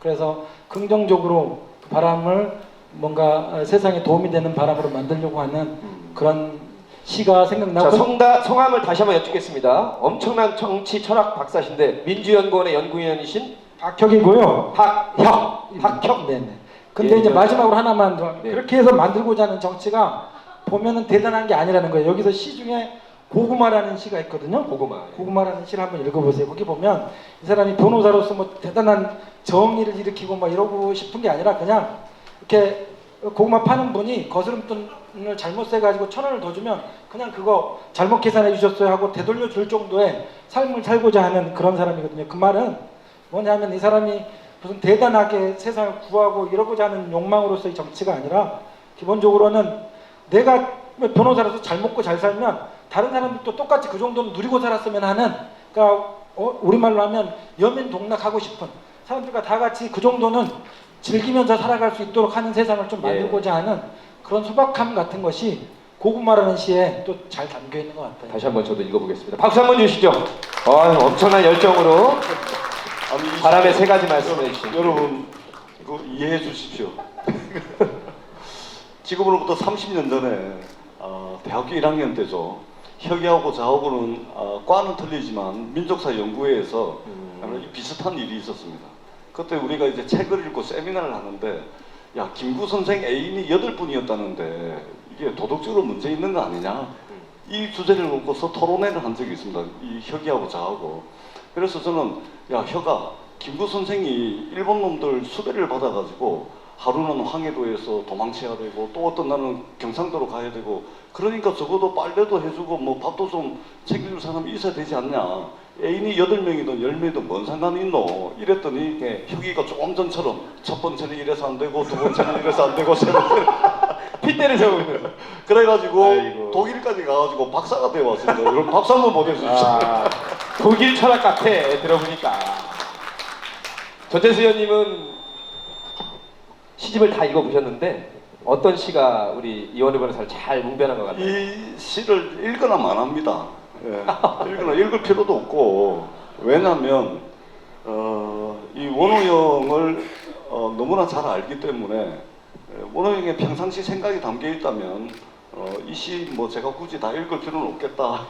Speaker 17: 그래서 긍정적으로 바람을 뭔가 세상에 도움이 되는 바람으로 만들려고 하는 그런 시가 생각나고.
Speaker 1: 자, 성함을 다시 한번 여쭙겠습니다. 엄청난 정치 철학 박사신데 민주연구원의 연구위원이신
Speaker 17: 박혁이고요.
Speaker 1: 박혁.
Speaker 17: 네네. 근데 이제 마지막으로 하나만 더. 그렇게 해서 만들고자 하는 정치가 보면은 대단한 게 아니라는 거예요. 여기서 시 중에 고구마라는 시가 있거든요. 고구마라는 시를 한번 읽어보세요. 거기 보면 이 사람이 변호사로서 뭐 대단한 정의를 일으키고 막 이러고 싶은 게 아니라 그냥 이렇게 고구마 파는 분이 거스름돈을 잘못 세가지고 1,000원을 더 주면 그냥 그거 잘못 계산해 주셨어요 하고 되돌려 줄 정도의 삶을 살고자 하는 그런 사람이거든요. 그 말은 뭐냐면 이 사람이 무슨 대단하게 세상을 구하고 이러고자 하는 욕망으로서의 정치가 아니라 기본적으로는 내가 변호사로서 잘 먹고 잘 살면 다른 사람들도 똑같이 그 정도는 누리고 살았으면 하는, 그러니까 우리말로 하면 여민동락하고 싶은 사람들과 다 같이 그 정도는 즐기면서 살아갈 수 있도록 하는 세상을 좀 만들고자 하는 그런 소박함 같은 것이 고구마라는 시에 또 잘 담겨 있는 것 같아요.
Speaker 1: 다시 한번 저도 읽어보겠습니다. 박수 한번 주시죠. 엄청난 열정으로 바람의 세 가지 말씀해 주신
Speaker 5: 여러분 이거 이해해 주십시오. 지금으로부터 30년 전에 대학교 1학년 때죠. 혁이하고 저하고는 과는 틀리지만 민족사 연구회에서 비슷한 일이 있었습니다. 그때 우리가 이제 책을 읽고 세미나를 하는데, 야, 김구 선생 애인이 8분이었다는데 이게 도덕적으로 문제 있는 거 아니냐, 이 주제를 놓고서 토론회를 한 적이 있습니다. 이 혁이하고 저하고. 그래서 저는, 야, 혁아, 김구 선생이 일본 놈들 수배를 받아가지고 하루는 황해도에서 도망쳐야 되고 또 어떤 날은 경상도로 가야 되고, 그러니까 적어도 빨래도 해주고 뭐 밥도 좀 챙겨줄 사람이 있어야 되지 않냐, 애인이 8명이든 10명이든 뭔 상관이 있노, 이랬더니 혁이가 조금 전처럼 첫 번째는 이래서 안 되고 두 번째는 이래서 안 되고 세 번째는
Speaker 1: 핏대를 세우고 있는.
Speaker 5: 그래가지고 독일까지 가가지고 박사가 되어 왔습니다. 여러분 박수 한번 보내주십시오.
Speaker 1: 독일 철학 같아 들어보니까. 전재수 의원님은 시집을 다 읽어보셨는데 어떤 시가 우리 이원우 변호사를 잘 뭉변한 것 같나요?
Speaker 5: 이 시를 읽거나 만합니다. 예. 읽거나 읽을 필요도 없고, 왜냐하면 이 원호 형을 너무나 잘 알기 때문에, 원호 형의 평상시 생각이 담겨 있다면 이 시 뭐 제가 굳이 다 읽을 필요는 없겠다.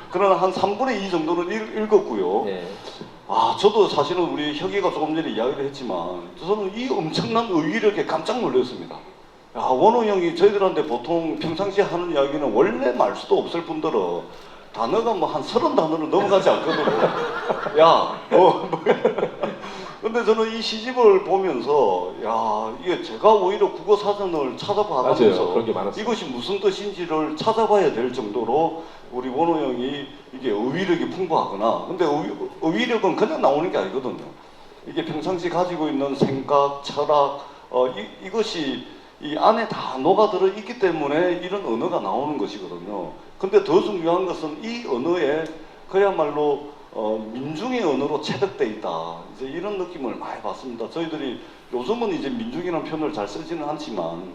Speaker 5: 그러나 한 3분의 2 정도는 읽었고요. 저도 사실은 우리 혁이가 조금 전에 이야기를 했지만 저는 이 엄청난 의의력에 깜짝 놀랐습니다. 야, 원호 형이 저희들한테 보통 평상시에 하는 이야기는 원래 말 수도 없을 뿐더러 단어가 뭐 한 30단어를 넘어가지 않거든요. 야, 근데 저는 이 시집을 보면서, 야, 이게 제가 오히려 국어 사전을 찾아봐가면서
Speaker 1: 그런 게 많았어요.
Speaker 5: 이것이 무슨 뜻인지를 찾아봐야 될 정도로 우리 원호 형이 이게 의의력이 풍부하구나. 근데 의의력은 그냥 나오는 게 아니거든요. 이게 평상시 가지고 있는 생각, 철학, 이것이 이 안에 다 녹아들어 있기 때문에 이런 언어가 나오는 것이거든요. 근데 더 중요한 것은 이 언어에 그야말로 민중의 언어로 체득돼 있다, 이제 이런 느낌을 많이 받습니다. 저희들이 요즘은 이제 민중이라는 표현을 잘 쓰지는 않지만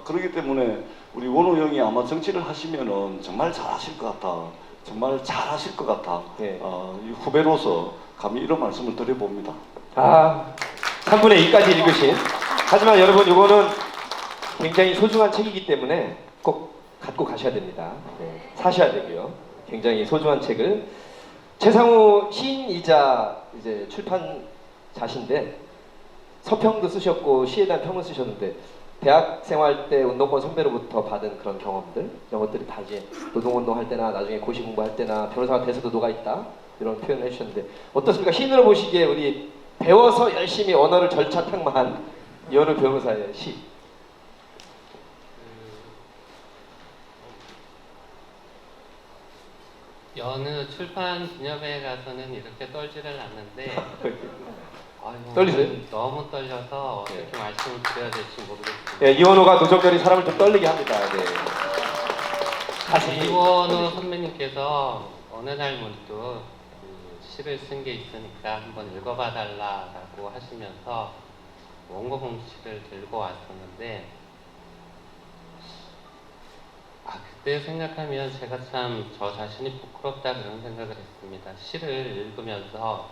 Speaker 5: 그렇기 때문에 우리 원호 형이 아마 정치를 하시면은 정말 잘하실 것 같다, 정말 잘하실 것 같아. 이 후배로서 감히 이런 말씀을 드려봅니다.
Speaker 1: 3분의 2까지 읽으신. 하지만 여러분, 이거는 굉장히 소중한 책이기 때문에 꼭 갖고 가셔야 됩니다. 사셔야 되고요. 굉장히 소중한 책을. 최상우 시인이자 이제 출판자신데 서평도 쓰셨고 시에 대한 평을 쓰셨는데, 대학 생활 때 운동권 선배로부터 받은 그런 경험들, 이런 것들이 다 이제 노동운동할 때나 나중에 고시 공부할 때나 변호사가 돼서도 녹아있다, 이런 표현을 해주셨는데 어떻습니까? 시인으로 보시기에 우리 배워서 열심히 언어를 절차탕마한 이원우 변호사의 시.
Speaker 18: 여느 출판 기념회에 가서는 이렇게 떨지를 않는데
Speaker 1: 떨리세요?
Speaker 18: 너무 떨려서 어떻게 말씀을 드려야 될지 모르겠습니다.
Speaker 1: 예, 이원우가 노정렬이 사람을 좀 떨리게 합니다.
Speaker 18: 이원우 선배님께서 어느 날 문득 그 시를 쓴 게 있으니까 한번 읽어봐 달라고 하시면서 원고 공시를 들고 왔었는데, 그때 생각하면 제가 참 저 자신이 부끄럽다 그런 생각을 했습니다. 시를 읽으면서,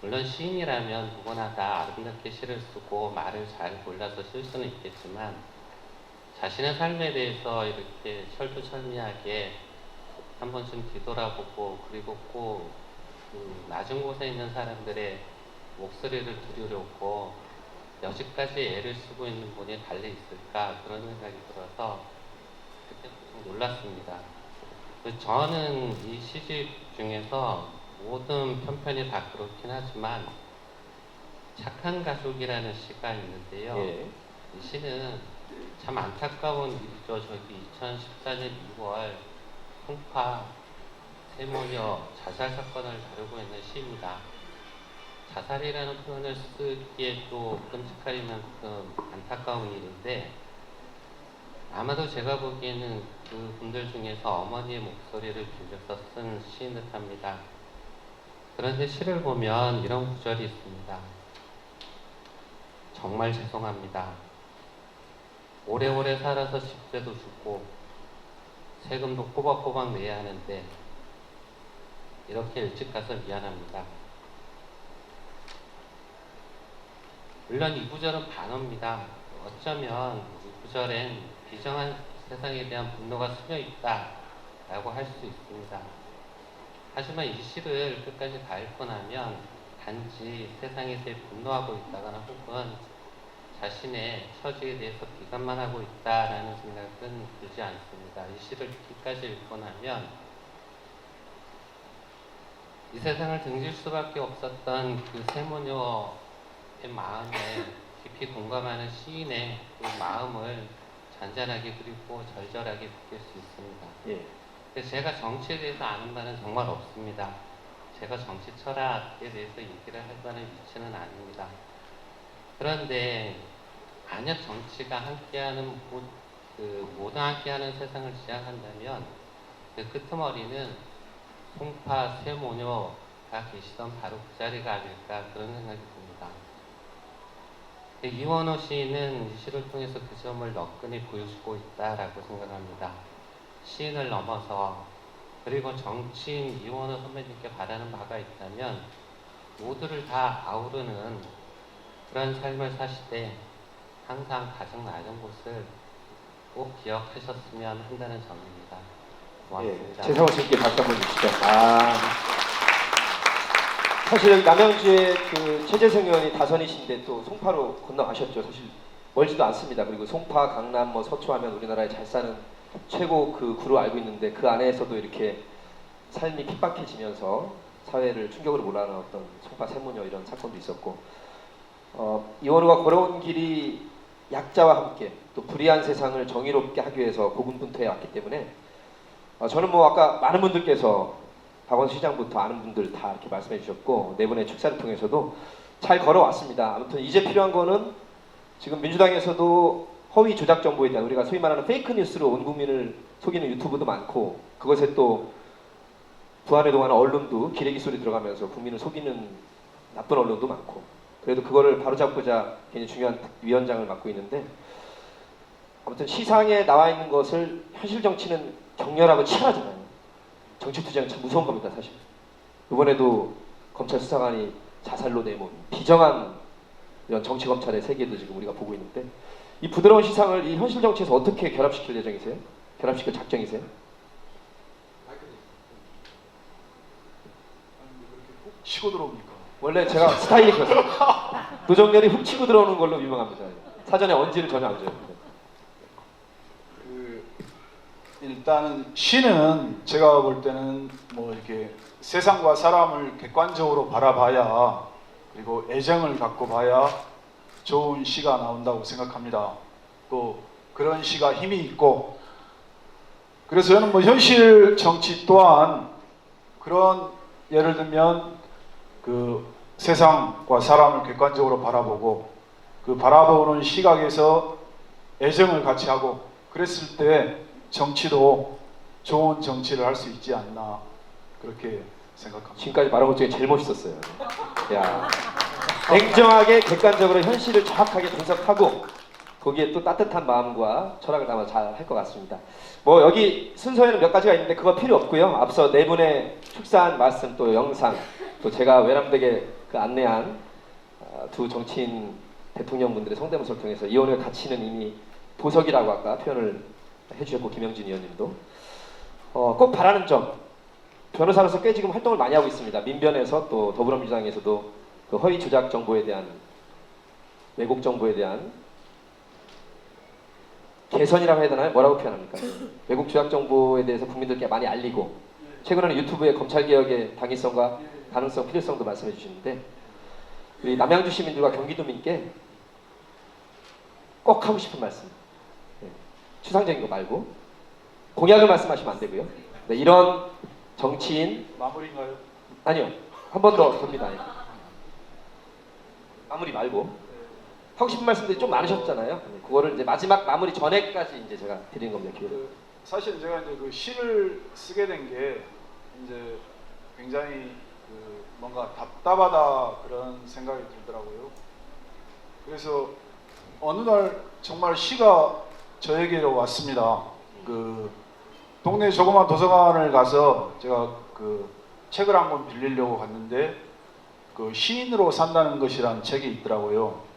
Speaker 18: 물론 시인이라면 누구나 다 아름답게 시를 쓰고 말을 잘 골라서 쓸 수는 있겠지만 자신의 삶에 대해서 이렇게 철두철미하게 한 번쯤 뒤돌아보고, 그리고 꼭 낮은 곳에 있는 사람들의 목소리를 들으려고 여지까지 애를 쓰고 있는 분이 달리 있을까, 그런 생각이 들어서 그때 좀 놀랐습니다. 저는 이 시집 중에서 모든 편편이 다 그렇긴 하지만 착한 가족이라는 시가 있는데요. 이 시는 참 안타까운 일이죠. 저기 2014년 2월 풍파 세모녀 자살 사건을 다루고 있는 시입니다. 자살이라는 표현을 쓰기에 또 끔찍할 만큼 안타까운 일인데, 아마도 제가 보기에는 그 분들 중에서 어머니의 목소리를 빌려서 쓴 시인 듯합니다. 그런데 시를 보면 이런 구절이 있습니다. 정말 죄송합니다. 오래오래 살아서 집세도 주고 세금도 꼬박꼬박 내야 하는데 이렇게 일찍 가서 미안합니다. 물론 이 구절은 반어입니다. 어쩌면 이 구절엔 비정한 세상에 대한 분노가 스며 있다 라고 할 수 있습니다. 하지만 이 시를 끝까지 다 읽고 나면 단지 세상에서 분노하고 있다거나 혹은 자신의 처지에 대해서 비관만 하고 있다라는 생각은 들지 않습니다. 이 시를 끝까지 읽고 나면 이 세상을 등질 수밖에 없었던 그 세모녀의 마음에 깊이 공감하는 시인의 그 마음을 잔잔하게 그리고 절절하게 느낄 수 있습니다.
Speaker 1: 예.
Speaker 18: 그래서 제가 정치에 대해서 아는 바는 정말 없습니다. 제가 정치 철학에 대해서 얘기를 할 만한 위치는 아닙니다. 그런데 만약 정치가 함께하는 모두 함께하는 세상을 지향한다면 그 끄트머리는 송파 세모녀가 계시던 바로 그 자리가 아닐까 그런 생각이 듭니다. 이원호 시인은 이 시를 통해서 그 점을 너끈히 보여주고 있다라고 생각합니다. 시인을 넘어서 그리고 정치인 이원호 선배님께 바라는 바가 있다면 모두를 다 아우르는 그런 삶을 사시되 항상 가장 낮은 곳을 꼭 기억하셨으면 한다는 점입니다. 고맙습니다.
Speaker 1: 예, 최상호 씨께 박수 한번 주시죠. 사실 여기 남양주에 그 최재성 의원이 다선이신데 또 송파로 건너가셨죠. 사실 멀지도 않습니다. 그리고 송파, 강남, 뭐 서초하면 우리나라에 잘 사는 최고 그 구로 알고 있는데 그 안에서도 이렇게 삶이 핍박해지면서 사회를 충격으로 몰아넣었던 송파 세모녀 이런 사건도 있었고 이원호가 걸어온 길이 약자와 함께 또 불의한 세상을 정의롭게 하기 위해서 고군분투해 왔기 때문에 저는 뭐 아까 많은 분들께서 박원순 시장부터 아는 분들 다 이렇게 말씀해 주셨고 네 분의 축사를 통해서도 잘 걸어왔습니다. 아무튼 이제 필요한 거는 지금 민주당에서도 허위 조작 정보에 대한 우리가 소위 말하는 페이크 뉴스로 온 국민을 속이는 유튜브도 많고 그것에 또 부안에 동하는 언론도 기레기 소리 들어가면서 국민을 속이는 나쁜 언론도 많고 그래도 그거를 바로잡고자 굉장히 중요한 위원장을 맡고 있는데 아무튼 시상에 나와 있는 것을 현실 정치는 격렬하고 치열하잖아요. 정치 투쟁은 참 무서운 겁니다, 사실. 이번에도 검찰 수사관이 자살로 내몬 비정한 이런 정치 검찰의 세계도 지금 우리가 보고 있는데 이 부드러운 시상을 이 현실 정치에서 어떻게 결합시킬 예정이세요? 결합시킬 작정이세요?
Speaker 3: 치고 들어옵니까?
Speaker 1: 원래 제가 스타일이 그렇습니다. 노정렬이 훅 치고 들어오는 걸로 유명합니다. 사전에 언지를 전혀 안 줘요.
Speaker 3: 일단은 시는 제가 볼 때는 뭐 이렇게 세상과 사람을 객관적으로 바라봐야 그리고 애정을 갖고 봐야 좋은 시가 나온다고 생각합니다. 또 그런 시가 힘이 있고 그래서 저는 뭐 현실 정치 또한 그런 예를 들면 그 세상과 사람을 객관적으로 바라보고 그 바라보는 시각에서 애정을 같이 하고 그랬을 때 정치도 좋은 정치를 할 수 있지 않나 그렇게 생각합니다.
Speaker 1: 지금까지 말한 것 중에 제일 멋있었어요. 야, 냉정하게 객관적으로 현실을 정확하게 분석하고 거기에 또 따뜻한 마음과 철학을 담아 잘 할 것 같습니다. 뭐 여기 순서에는 몇 가지가 있는데 그거 필요 없고요. 앞서 네 분의 축사한 말씀 또 영상 또 제가 외람되게 그 안내한 두 정치인 대통령분들의 성대모사를 통해서 이혼의 가치는 이미 보석이라고 아까 표현을 해주셨고 김영진 의원님도 꼭 바라는 점 변호사로서 꽤 지금 활동을 많이 하고 있습니다. 민변에서 또 더불어민주당에서도 그 허위 조작 정보에 대한 왜곡 정보에 대한 개선이라고 해야 되나요? 뭐라고 표현합니까? 왜곡 조작 정보에 대해서 국민들께 많이 알리고 최근에는 유튜브에 검찰개혁의 당위성과 가능성, 필요성도 말씀해 주시는데 우리 남양주 시민들과 경기도민께 꼭 하고 싶은 말씀 추상적인 거 말고 공약을 말씀하시면 안 되고요. 네, 이런 정치인
Speaker 3: 마무리인가요?
Speaker 1: 아니요. 한 번 더 돕니다. 마무리 말고 하고 싶은 말씀들이 좀 많으셨잖아요. 그거를 이제 마지막 마무리 전에까지 이제 제가 드리는 겁니다. 기회를.
Speaker 3: 사실 제가 이제 그 시를 쓰게 된 게 이제 굉장히 그 뭔가 답답하다 그런 생각이 들더라고요. 그래서 어느 날 정말 시가 저에게로 왔습니다. 그 동네 조그만 도서관을 가서 제가 그 책을 한 권 빌리려고 갔는데 그 시인으로 산다는 것이라는 책이 있더라고요.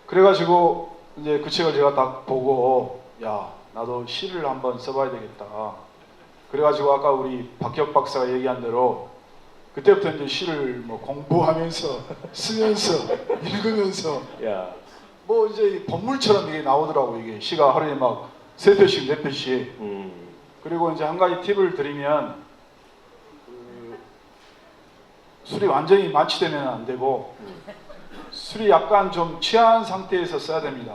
Speaker 3: 그래가지고 이제 그 책을 제가 딱 보고 야 나도 시를 한번 써봐야 되겠다. 그래가지고 아까 우리 박혁 박사가 얘기한 대로 그때부터 이제 시를 뭐 공부하면서 쓰면서 읽으면서 뭐 이제 본물처럼 이게 나오더라고. 이게 시가 하루에 막 3편씩 4편씩. 그리고 이제 한 가지 팁을 드리면 그 술이 완전히 만취되면 안 되고 술이 약간 좀 취한 상태에서 써야 됩니다.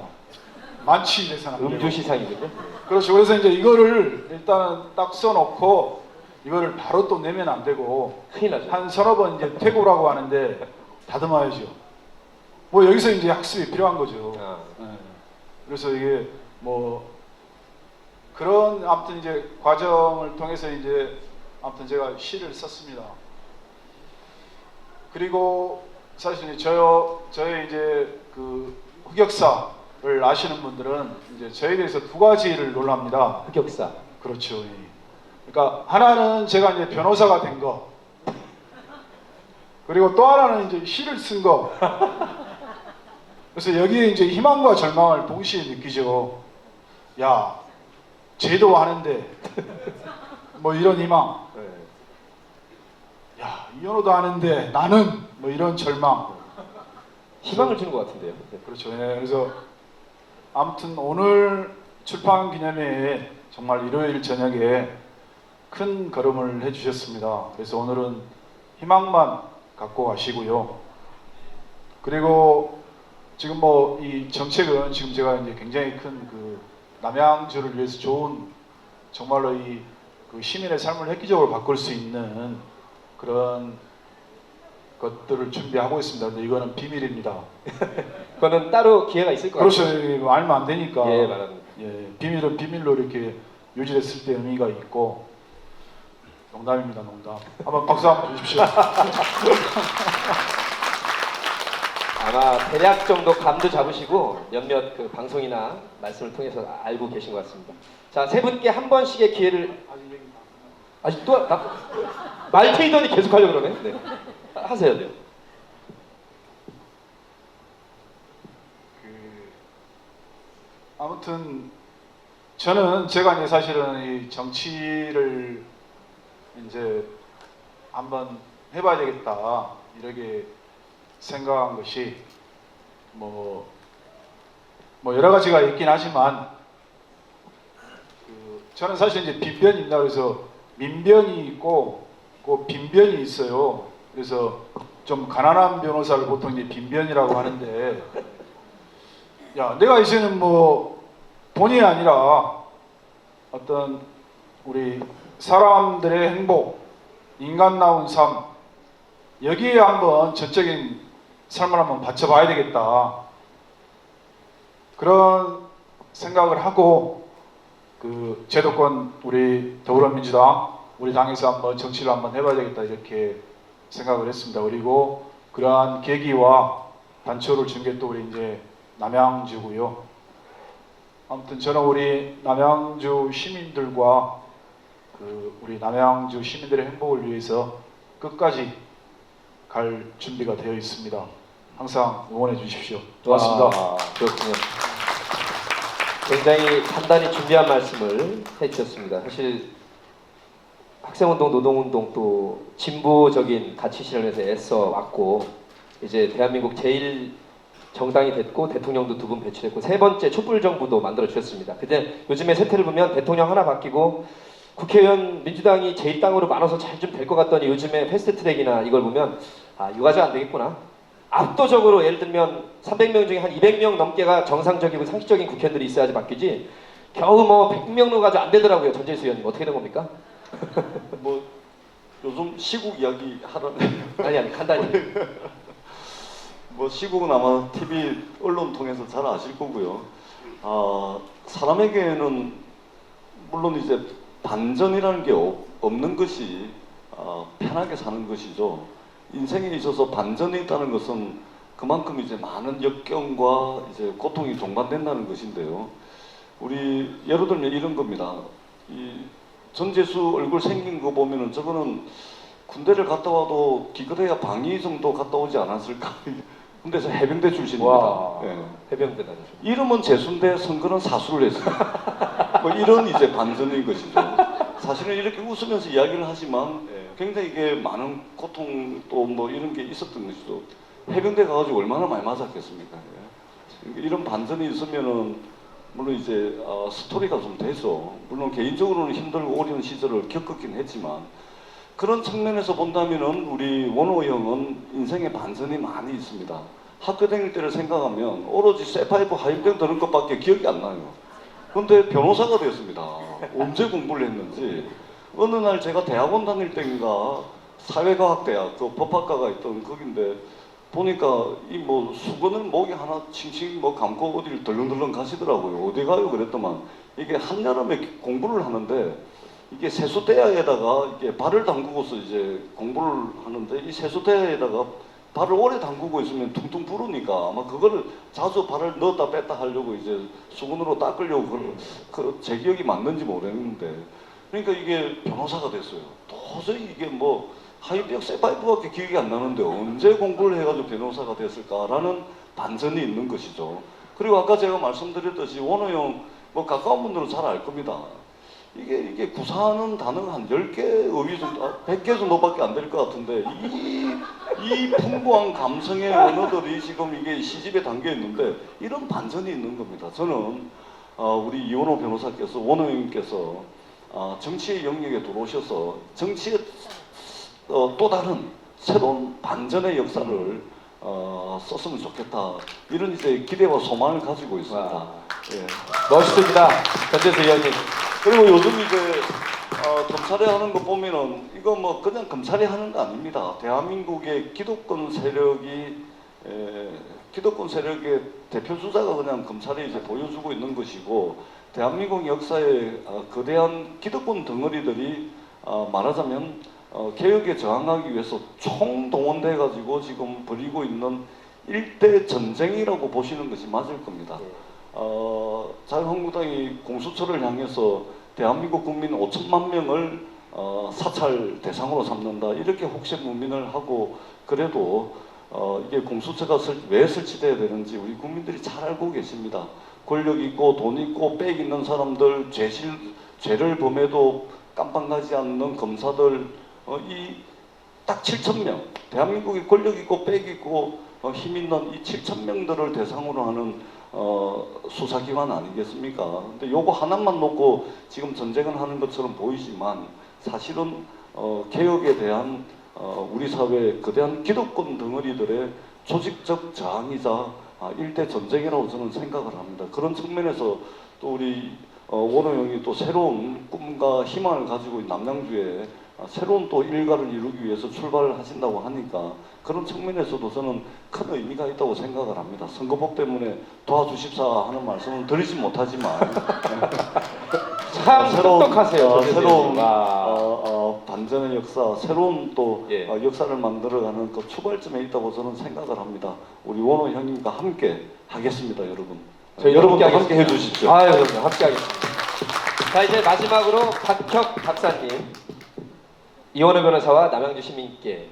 Speaker 3: 만취돼서는 안 되고.
Speaker 1: 음주 시상이군요.
Speaker 3: 그렇죠. 그래서 이제 이거를 일단은 딱 써놓고 이거를 바로 또 내면 안 되고
Speaker 1: 큰일 나죠.
Speaker 3: 한 서너 번 이제 퇴고라고 하는데 다듬어야죠. 뭐 여기서 이제 학습이 필요한 거죠. 네. 그래서 이게 뭐 그런 아무튼 이제 과정을 통해서 이제 아무튼 제가 시를 썼습니다. 그리고 사실 저의 이제 그 흑역사를 아시는 분들은 이제 저에 대해서 두 가지를 놀랍니다.
Speaker 1: 흑역사.
Speaker 3: 그렇죠. 그러니까 하나는 제가 이제 변호사가 된 거. 그리고 또 하나는 이제 시를 쓴 거. 그래서 여기에 이제 희망과 절망을 동시에 느끼죠. 야, 쟤도 하는데 뭐 이런 희망. 야, 이현호도 하는데 나는 뭐 이런 절망.
Speaker 1: 희망을 주는 것 같은데요. 네.
Speaker 3: 그렇죠. 네, 그래서 아무튼 오늘 출판 기념회에 정말 일요일 저녁에 큰 걸음을 해주셨습니다. 그래서 오늘은 희망만 갖고 가시고요. 그리고 지금 뭐 이 정책은 지금 제가 이제 굉장히 큰 그 남양주를 위해서 좋은 정말로 이 그 시민의 삶을 획기적으로 바꿀 수 있는 그런 것들을 준비하고 있습니다. 근데 이거는 비밀입니다.
Speaker 1: 그거는 따로 기회가 있을 것
Speaker 3: 그렇죠.
Speaker 1: 같아요.
Speaker 3: 이거 알면 안 되니까.
Speaker 1: 예, 말합니다.
Speaker 3: 예, 비밀은 비밀로 이렇게 유지됐을 때 의미가 있고. 농담입니다, 농담. 한번 박수 한번 주십시오.
Speaker 1: 아마 대략 정도 감도 잡으시고 몇몇 그 방송이나 말씀을 통해서 알고 계신 것 같습니다. 자, 세 분께 한 번씩의 기회를 아직 또 말 트이더니 계속 하려고 그러네. 네. 하세요. 네.
Speaker 3: 아무튼 저는 제가 이제 사실은 이 정치를 이제 한번 해봐야 되겠다 이렇게 생각한 것이 뭐 여러 가지가 있긴 하지만 저는 사실 이제 빈변입니다. 그래서 민변이 있고 그 빈변이 있어요. 그래서 좀 가난한 변호사를 보통 이제 빈변이라고 하는데 야, 내가 이제는 뭐 돈이 아니라 어떤 우리 사람들의 행복, 인간다운 삶 여기에 한번 전적인 삶을 한번 바쳐봐야 되겠다. 그런 생각을 하고 그 제도권 우리 더불어민주당 우리 당에서 한번 정치를 한번 해봐야 되겠다 이렇게 생각을 했습니다. 그리고 그러한 계기와 단초를 준 게 또 우리 이제 남양주고요. 아무튼 저는 우리 남양주 시민들과 그 우리 남양주 시민들의 행복을 위해서 끝까지 갈 준비가 되어 있습니다. 항상 응원해 주십시오. 고맙습니다.
Speaker 1: 와, 그렇군요. 굉장히 단단히 준비한 말씀을 해주셨습니다. 사실 학생운동, 노동운동 또 진보적인 가치 실현에서 애써 왔고 이제 대한민국 제일 정당이 됐고 대통령도 2분 배출했고 3번째 촛불정부도 만들어 주셨습니다. 근데 요즘에 세태를 보면 대통령 하나 바뀌고 국회의원 민주당이 제1당으로 많아서 잘 좀 될 것 같더니 요즘에 패스트트랙이나 이걸 보면 아 이거 안 되겠구나. 압도적으로 예를 들면 300명 중에 한 200명 넘게가 정상적이고 상식적인 국회의원들이 있어야지 바뀌지 겨우 뭐 100명으로 가지고 안 되더라고요. 전재수 의원님 어떻게 된 겁니까?
Speaker 5: 뭐 요즘 시국 이야기 하는
Speaker 1: 아니 간단히
Speaker 5: 뭐 시국은 아마 TV 언론 통해서 잘 아실 거고요. 사람에게는 물론 이제 반전이라는 게 없는 것이 편하게 사는 것이죠. 인생에 있어서 반전이 있다는 것은 그만큼 이제 많은 역경과 이제 고통이 동반된다는 것인데요. 우리 예를 들면 이런 겁니다. 이 전재수 얼굴 생긴 거 보면은 저거는 군대를 갔다 와도 기껏해야 방위 정도 갔다 오지 않았을까? 근데 저 해병대 출신입니다. 예.
Speaker 1: 해병대 다니죠.
Speaker 5: 이름은 재수인데 선거는 사수를 했습니다. 뭐 이런 이제 반전인 것이죠. 사실은 이렇게 웃으면서 이야기를 하지만 굉장히 이게 많은 고통 또 뭐 이런 게 있었던 것이죠. 해병대 가가지고 얼마나 많이 맞았겠습니까? 예. 이런 반전이 있으면은 물론 이제 스토리가 좀 되죠. 물론 개인적으로는 힘들고 어려운 시절을 겪었긴 했지만 그런 측면에서 본다면은 우리 원호 형은 인생에 반전이 많이 있습니다. 학교 다닐 때를 생각하면 오로지 쇠파이프 하이병 드는 것밖에 기억이 안 나요. 근데 변호사가 됐습니다. 언제 공부를 했는지. 어느 날 제가 대학원 다닐 때인가 사회과학대학 그 법학과가 있던 거긴데 보니까 이 뭐 수건을 목에 하나 칭칭 뭐 감고 어디를 덜렁덜렁 가시더라고요. 어디 가요? 그랬더만 이게 한여름에 공부를 하는데 이게 세수대야에다가 이게 발을 담그고서 이제 공부를 하는데 이 세수대야에다가 발을 오래 담그고 있으면 퉁퉁 부르니까 아마 그거를 자주 발을 넣었다 뺐다 하려고 이제 수건으로 닦으려고 제 기억이 맞는지 모르겠는데 그러니까 이게 변호사가 됐어요. 도저히 이게 뭐 하이병 쇠파이프밖에 기억이 안 나는데 언제 공부를 해가지고 변호사가 됐을까라는 반전이 있는 것이죠. 그리고 아까 제가 말씀드렸듯이 원호 형 뭐 가까운 분들은 잘 알 겁니다. 이게 구사하는 단어가 한 10개 의미 정도, 100개 정도밖에 안 될 것 같은데 이 풍부한 감성의 언어들이 지금 이게 시집에 담겨 있는데 이런 반전이 있는 겁니다. 저는 우리 이원호 변호사께서 원호 형님께서 정치의 영역에 들어오셔서 정치의 또 다른 새로운 반전의 역사를 썼으면 좋겠다 이런 이제 기대와 소망을 가지고 있습니다. 예.
Speaker 1: 멋있습니다. 전재수 의원님.
Speaker 5: 그리고 요즘 이제 검찰이 하는 거 보면은 이거 뭐 그냥 검찰이 하는 거 아닙니다. 대한민국의 기득권 세력의 대표 주자가 그냥 검찰이 이제 보여주고 있는 것이고 대한민국 역사의 거대한 기득권 덩어리들이 말하자면 개혁에 저항하기 위해서 총동원돼 가지고 지금 벌이고 있는 일대 전쟁이라고 보시는 것이 맞을 겁니다. 자유한국당이 공수처를 향해서 대한민국 국민 5천만 명을 사찰 대상으로 삼는다 이렇게 혹시 문민을 하고 그래도 이게 공수처가 왜 설치돼야 되는지 우리 국민들이 잘 알고 계십니다. 권력 있고 돈 있고 빽 있는 사람들 죄를 범해도 깜빵 가지 않는 검사들 이 딱 7,000명 대한민국이 권력 있고 빽 있고 힘 있는 이 7,000명들을 대상으로 하는 수사기관 아니겠습니까? 근데 요거 하나만 놓고 지금 전쟁을 하는 것처럼 보이지만 사실은 개혁에 대한 우리 사회의 거대한 기득권 덩어리들의 조직적 저항이자 일대 전쟁이라고 저는 생각을 합니다. 그런 측면에서 또 우리 원호 형이 또 새로운 꿈과 희망을 가지고 남양주에 새로운 또 일가를 이루기 위해서 출발을 하신다고 하니까 그런 측면에서도 저는 큰 의미가 있다고 생각을 합니다. 선거법 때문에 도와주십사 하는 말씀은 드리지 못하지만
Speaker 1: 참 똑똑하세요.
Speaker 5: 새로운 반전의 역사, 새로운 또 역사를 만들어가는 그 출발점에 있다고 저는 생각을 합니다. 우리 원호 형님과 함께 하겠습니다, 여러분. 여러분도 함께 해주십시오.
Speaker 1: 아유, 함께 하겠습니다. 자, 이제 마지막으로 박혁 박사님, 이원호 변호사와 남양주 시민께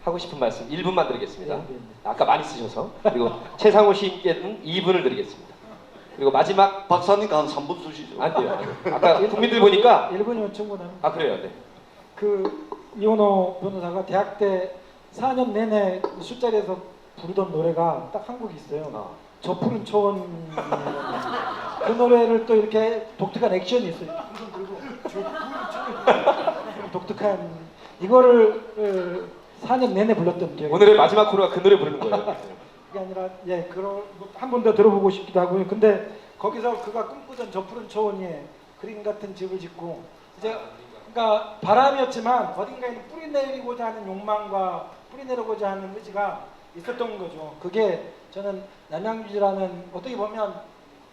Speaker 1: 하고 싶은 말씀 1분만 드리겠습니다. 아까 많이 쓰셔서. 그리고 최상호 시인께는 2분을 드리겠습니다. 그리고 마지막
Speaker 5: 박사니까 한 3분 주시죠.
Speaker 1: 안 돼요. 아까 국민들 보니까
Speaker 17: 1분이면 충분합니다.
Speaker 1: 아 그래요. 네.
Speaker 17: 그 이원호 변호사가 대학 때 4년 내내 술자리에서 부르던 노래가 딱 한 곡 있어요. 저 푸른 초원. 그 노래를 또 이렇게 독특한 액션이 있어요. 독특한 이거를 4년 내내 불렀던 기억이.
Speaker 1: 오늘의 마지막 코너가 그 노래 부르는 거예요.
Speaker 17: 그게 아니라 그런 한 번 더 들어보고 싶기도 하고요. 근데 거기서 그가 꿈꾸던 저 푸른 초원에 그림 같은 집을 짓고 이제 그러니까 바람이었지만 어딘가에 뿌리 내리고자 하는 욕망과 뿌리 내리고자 하는 의지가 있었던 거죠. 그게 저는 남양주라는 어떻게 보면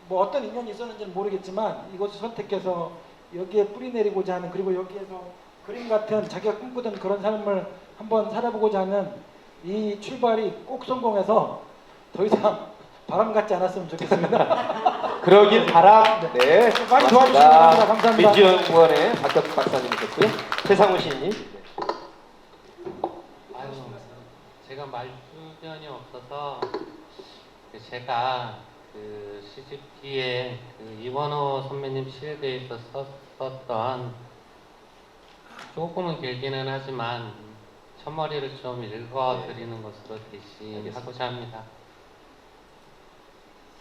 Speaker 17: 뭐 어떤 인연이 있었는지는 모르겠지만 이곳을 선택해서 여기에 뿌리 내리고자 하는, 그리고 여기에서 그림 같은 자기가 꿈꾸던 그런 삶을 한번 살아보고자 하는 이 출발이 꼭 성공해서 더 이상 바람 같지 않았으면 좋겠습니다.
Speaker 1: 그러길 바람. 네.
Speaker 17: 많이 도와주시기 바랍니다. 감사합니다.
Speaker 1: 민주연구원의 박혁 박사님이셨고요. 최상우 시인님.
Speaker 18: 아유, 제가 말주변이 없어서 제가 그 시집 뒤에 그 이원호 선배님 시에 대해서 썼던 조금은 길기는 하지만 첫머리를 좀 읽어드리는 것으로 대시하고자 합니다.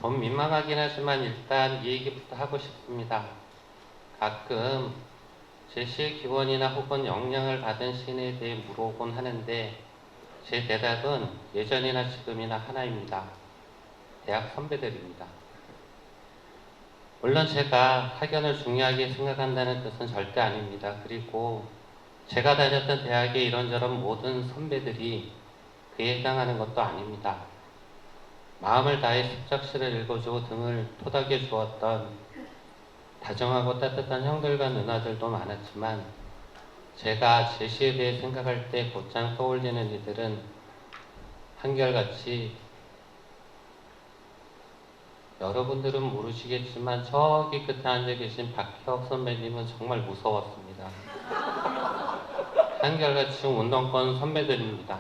Speaker 18: 좀 민망하긴 하지만 일단 이 얘기부터 하고 싶습니다. 가끔 제 시의 기원이나 혹은 영향을 받은 시인에 대해 물어보곤 하는데 제 대답은 예전이나 지금이나 하나입니다. 대학 선배들입니다. 물론 제가 학연을 중요하게 생각한다는 뜻은 절대 아닙니다. 그리고 제가 다녔던 대학의 이런저런 모든 선배들이 그에 해당하는 것도 아닙니다. 마음을 다해 습작시를 읽어주고 등을 토닥여 주었던 다정하고 따뜻한 형들과 누나들도 많았지만 제가 제 시에 대해 생각할 때 곧장 떠올리는 이들은 한결같이 여러분들은 모르시겠지만 저기 끝에 앉아 계신 박혁 선배님은 정말 무서웠습니다. 한결같이 운동권 선배들입니다.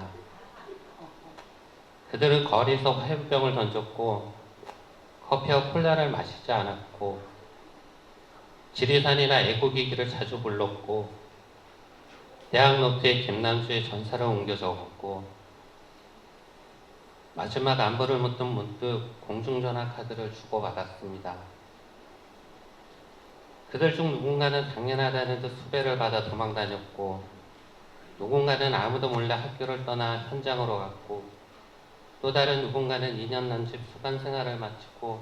Speaker 18: 그들은 거리에서 화염병을 던졌고 커피와 콜라를 마시지 않았고 지리산이나 애국이기를 자주 불렀고 대학 노트에 김남주의 전사를 옮겨 적었고 마지막 안부를 묻던 문득 공중전화 카드를 주고받았습니다. 그들 중 누군가는 당연하다는 듯 수배를 받아 도망다녔고 누군가는 아무도 몰래 학교를 떠나 현장으로 갔고 또 다른 누군가는 2년 남짓 수간 생활을 마치고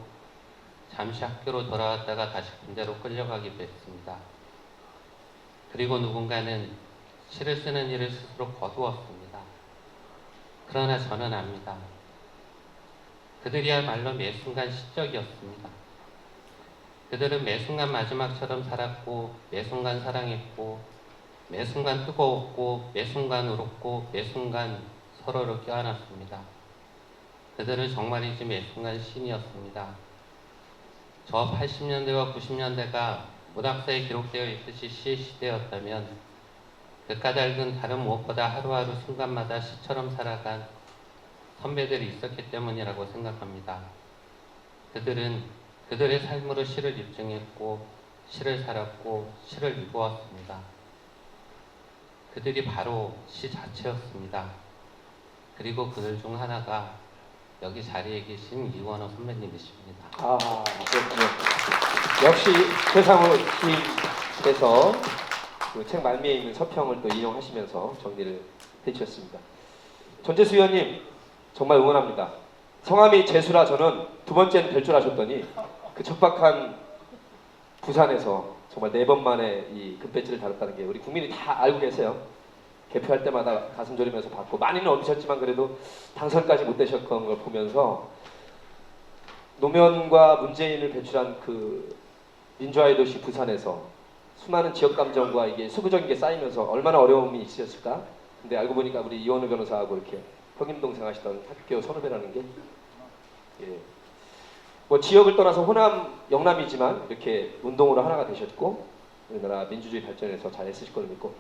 Speaker 18: 잠시 학교로 돌아왔다가 다시 군대로 끌려가기도 했습니다. 그리고 누군가는 시를 쓰는 일을 스스로 거두었습니다. 그러나 저는 압니다. 그들이야말로 매순간 시적이었습니다. 그들은 매순간 마지막처럼 살았고 매순간 사랑했고 매순간 뜨거웠고 매순간 울었고 매순간 서로를 껴안았습니다. 그들은 정말이지 매순간 신이었습니다. 저 80년대와 90년대가 문학사에 기록되어 있듯이 시의 시대였다면 그 까닭은 다른 무엇보다 하루하루 순간마다 시처럼 살아간 선배들이 있었기 때문이라고 생각합니다. 그들은 그들의 삶으로 시를 입증했고 시를 살았고 시를 이루었습니다. 그들이 바로 시 자체였습니다. 그리고 그들 중 하나가 여기 자리에 계신 이원호 선배님이십니다.
Speaker 1: 아, 그렇군요. 역시 최상우 시인께서 그 책 말미에 있는 서평을 또 인용하시면서 정리를 해주셨습니다. 전재수 의원님 정말 응원합니다. 성함이 재수라 저는 두 번째는 될 줄 아셨더니 그 척박한 부산에서 정말 4번 만에 이 금배지를 달았다는 게 우리 국민이 다 알고 계세요. 개표할 때마다 가슴 졸이면서 받고 많이는 얻으셨지만 그래도 당선까지 못 되셨던 걸 보면서 노무현과 문재인을 배출한 그 민주화의 도시 부산에서 수많은 지역 감정과 이게 수구적인 게 쌓이면서 얼마나 어려움이 있으셨을까? 근데 알고 보니까 우리 이원우 변호사하고 이렇게 형님 동생 하시던 학교 선후배라는 게 예. 뭐 지역을 떠나서 호남, 영남이지만 이렇게 운동으로 하나가 되셨고 우리나라 민주주의 발전에서 잘 애쓰실 걸로 믿고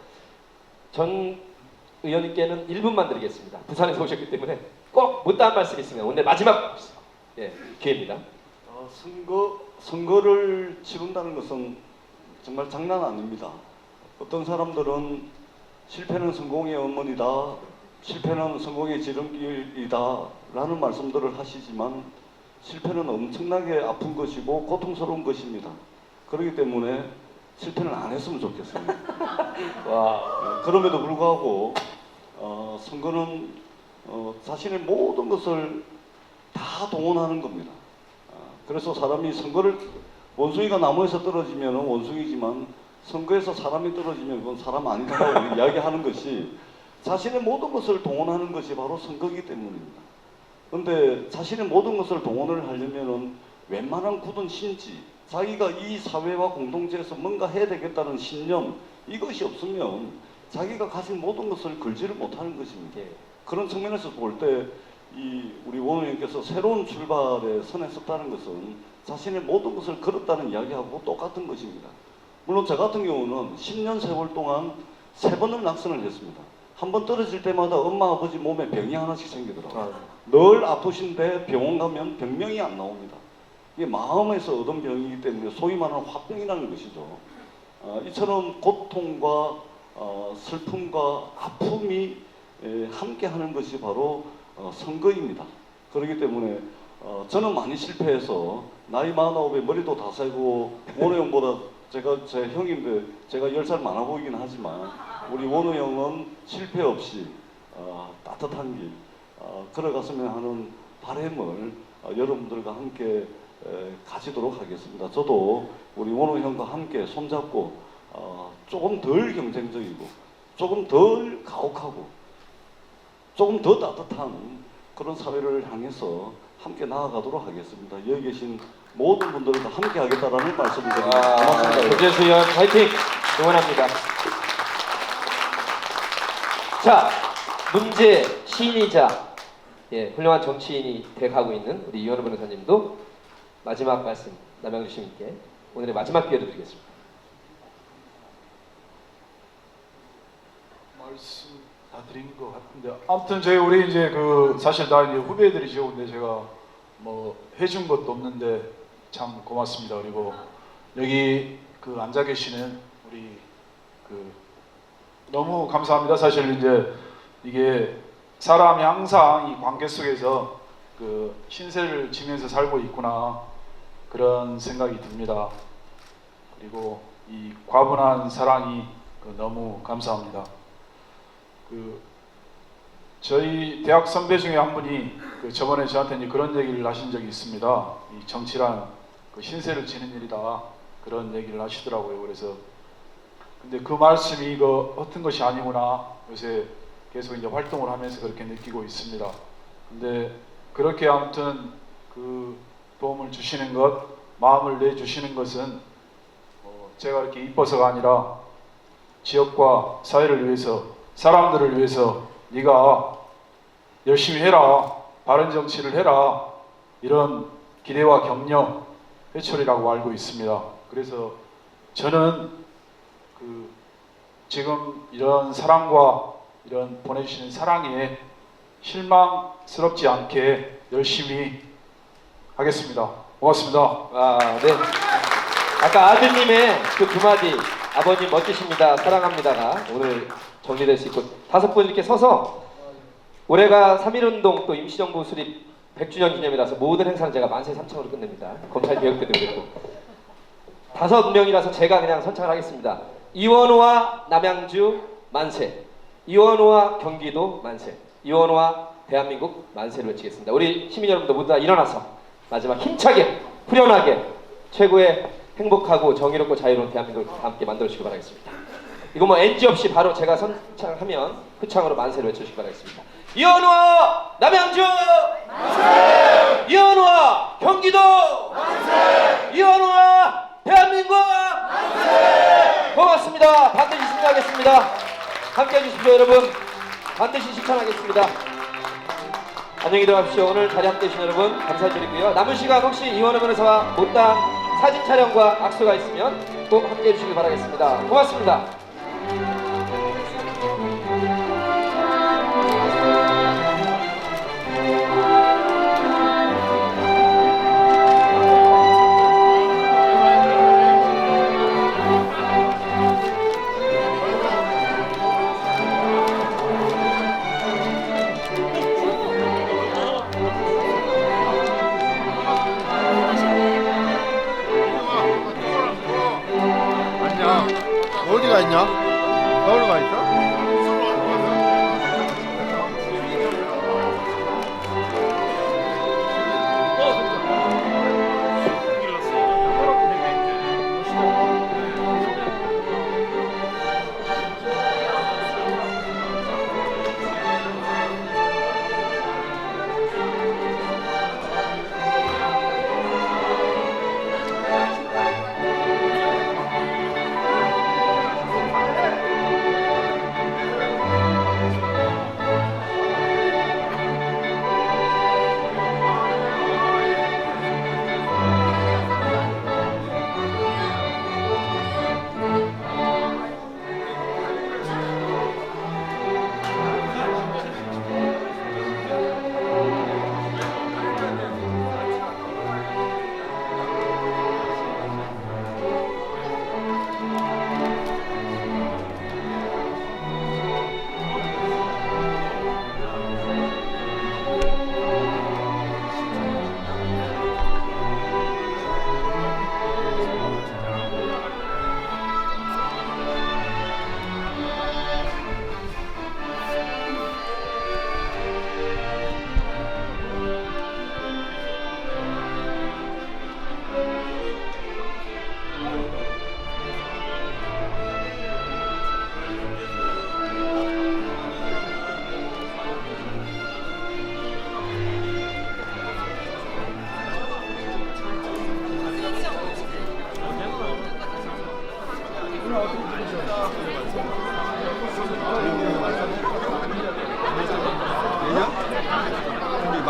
Speaker 1: 전 의원님께는 1분만 드리겠습니다. 부산에서 오셨기 때문에 꼭 못다한 말씀 있으면 오늘 마지막 기회입니다.
Speaker 5: 선거를 치른다는 것은 정말 장난 아닙니다. 어떤 사람들은 실패는 성공의 어머니다, 실패는 성공의 지름길이다 라는 말씀들을 하시지만 실패는 엄청나게 아픈 것이고 고통스러운 것입니다. 그렇기 때문에 실패는 안 했으면 좋겠습니다. 와. 그럼에도 불구하고 선거는 자신의 모든 것을 다 동원하는 겁니다. 그래서 사람이 선거를 원숭이가 나무에서 떨어지면 원숭이지만 선거에서 사람이 떨어지면 그건 사람 아니다라고 이야기하는 것이 자신의 모든 것을 동원하는 것이 바로 선거이기 때문입니다. 근데 자신의 모든 것을 동원을 하려면은 웬만한 굳은 신지, 자기가 이 사회와 공동체에서 뭔가 해야 되겠다는 신념, 이것이 없으면 자기가 가진 모든 것을 걸지를 못하는 것입니다. 그런 측면에서 볼 때 우리 원 의원께서 새로운 출발에 선에 섰다는 것은 자신의 모든 것을 걸었다는 이야기하고 똑같은 것입니다. 물론 저 같은 경우는 10년 세월 동안 3번을 낙선을 했습니다. 한 번 떨어질 때마다 엄마 아버지 몸에 병이 하나씩 생기더라고요. 늘 아프신데 병원 가면 병명이 안 나옵니다. 이게 마음에서 얻은 병이기 때문에 소위 말하는 화병이라는 것이죠. 이처럼 고통과 슬픔과 아픔이 함께하는 것이 바로 선거입니다. 그렇기 때문에 저는 많이 실패해서 나이 49에 머리도 다 새고 원호 형보다 제가 제 형인데 제가 10살 많아 보이긴 하지만 우리 원호 형은 실패 없이 따뜻한 길 걸어갔으면 하는 바람을 여러분들과 함께 가지도록 하겠습니다. 저도 우리 원호 형과 함께 손잡고 조금 덜 경쟁적이고 조금 덜 가혹하고 조금 더 따뜻한 그런 사회를 향해서 함께 나아가도록 하겠습니다. 여기 계신 모든 분들과 함께 하겠다라는 말씀을 드립니다. 고맙습니다.
Speaker 1: 조재수 의원 화이팅! 응원합니다. 자, 문제 시인이자 훌륭한 정치인이 돼가고 있는 우리 이현우 변호사님도 마지막 말씀 남양주 시민께 오늘의 마지막 기회를 드리겠습니다.
Speaker 3: 말씀 다 드린 것 같은데 아무튼 우리 이제 사실 다 이제 후배들이죠. 근데 제가 뭐 해준 것도 없는데 참 고맙습니다. 그리고 여기 앉아 계시는 우리 너무 감사합니다. 사실 이제 이게 사람이 항상 이 관계 속에서 신세를 지면서 살고 있구나 그런 생각이 듭니다. 그리고 이 과분한 사랑이 너무 감사합니다. 저희 대학 선배 중에 한 분이 저번에 저한테 이제 그런 얘기를 하신 적이 있습니다. 이 정치란 신세를 지는 일이다 그런 얘기를 하시더라고요. 그래서 근데 그 말씀이 허튼 것이 아니구나 요새 계속 이제 활동을 하면서 그렇게 느끼고 있습니다. 근데 그렇게 아무튼 도움을 주시는 것, 마음을 내주시는 것은 제가 이렇게 이뻐서가 아니라 지역과 사회를 위해서, 사람들을 위해서 네가 열심히 해라, 바른 정치를 해라 이런 기대와 격려, 회초리라고 알고 있습니다. 그래서 저는 지금 이런 사랑과 이런 보내주시는 사랑에 실망스럽지 않게 열심히 하겠습니다. 고맙습니다.
Speaker 1: 네. 아까 아드님의 두 마디 아버님 멋지십니다. 사랑합니다가 오늘 정리될 수 있고 5분 이렇게 서서 올해가 3.1운동 또 임시정부 수립 100주년 기념이라서 모든 행사는 제가 만세 삼창으로 끝냅니다. 검찰 개혁 때도 그랬고 5명이라서 제가 그냥 선창을 하겠습니다. 이원호와 남양주 만세, 이원호와 경기도 만세, 이원호와 대한민국 만세를 외치겠습니다. 우리 시민 여러분들 모두 다 일어나서 마지막 힘차게 후련하게 최고의 행복하고 정의롭고 자유로운 대한민국을 함께 만들어주시기 바라겠습니다. 이거 뭐 NG 없이 바로 제가 선창하면 후창으로 만세를 외쳐주시기 바라겠습니다. 이원호와 남양주 만세! 이원호와 경기도 만세! 이원호와 대한민국 만세! 고맙습니다. 반드시 실천하겠습니다. 함께 해주십시오 여러분. 반드시 실천하겠습니다. 안녕히 들어가십시오. 오늘 자리 함께 해주신 여러분 감사드리고요. 남은 시간 혹시 이원호 변호사와 못다한 사진 촬영과 악수가 있으면 꼭 함께 해주시기 바라겠습니다. 고맙습니다.
Speaker 19: 어디가 있냐?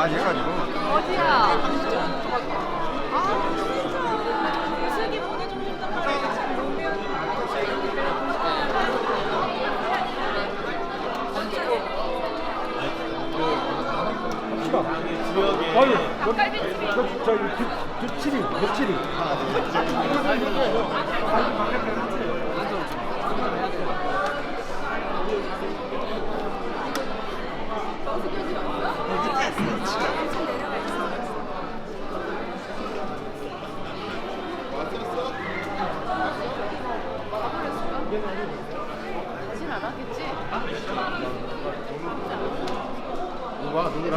Speaker 19: 많이 해가지고.
Speaker 15: 어디야?
Speaker 9: 아유, 저기 두칠이, 며칠이.
Speaker 15: 하진 않았겠지?
Speaker 19: 누구랑?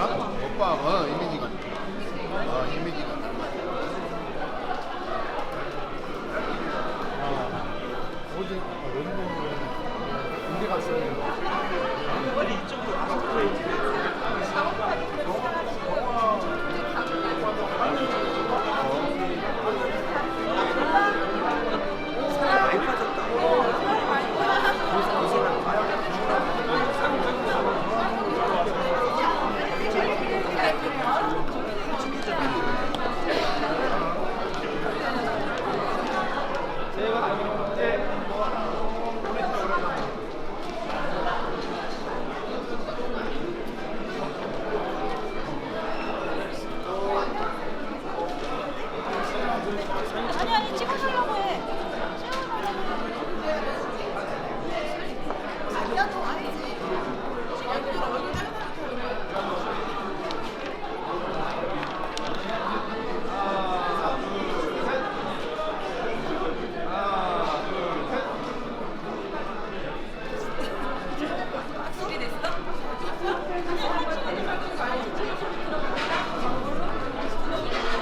Speaker 19: 오빠, 이미지가. 이미지가. 어제 언제 갔어요? 이쪽으로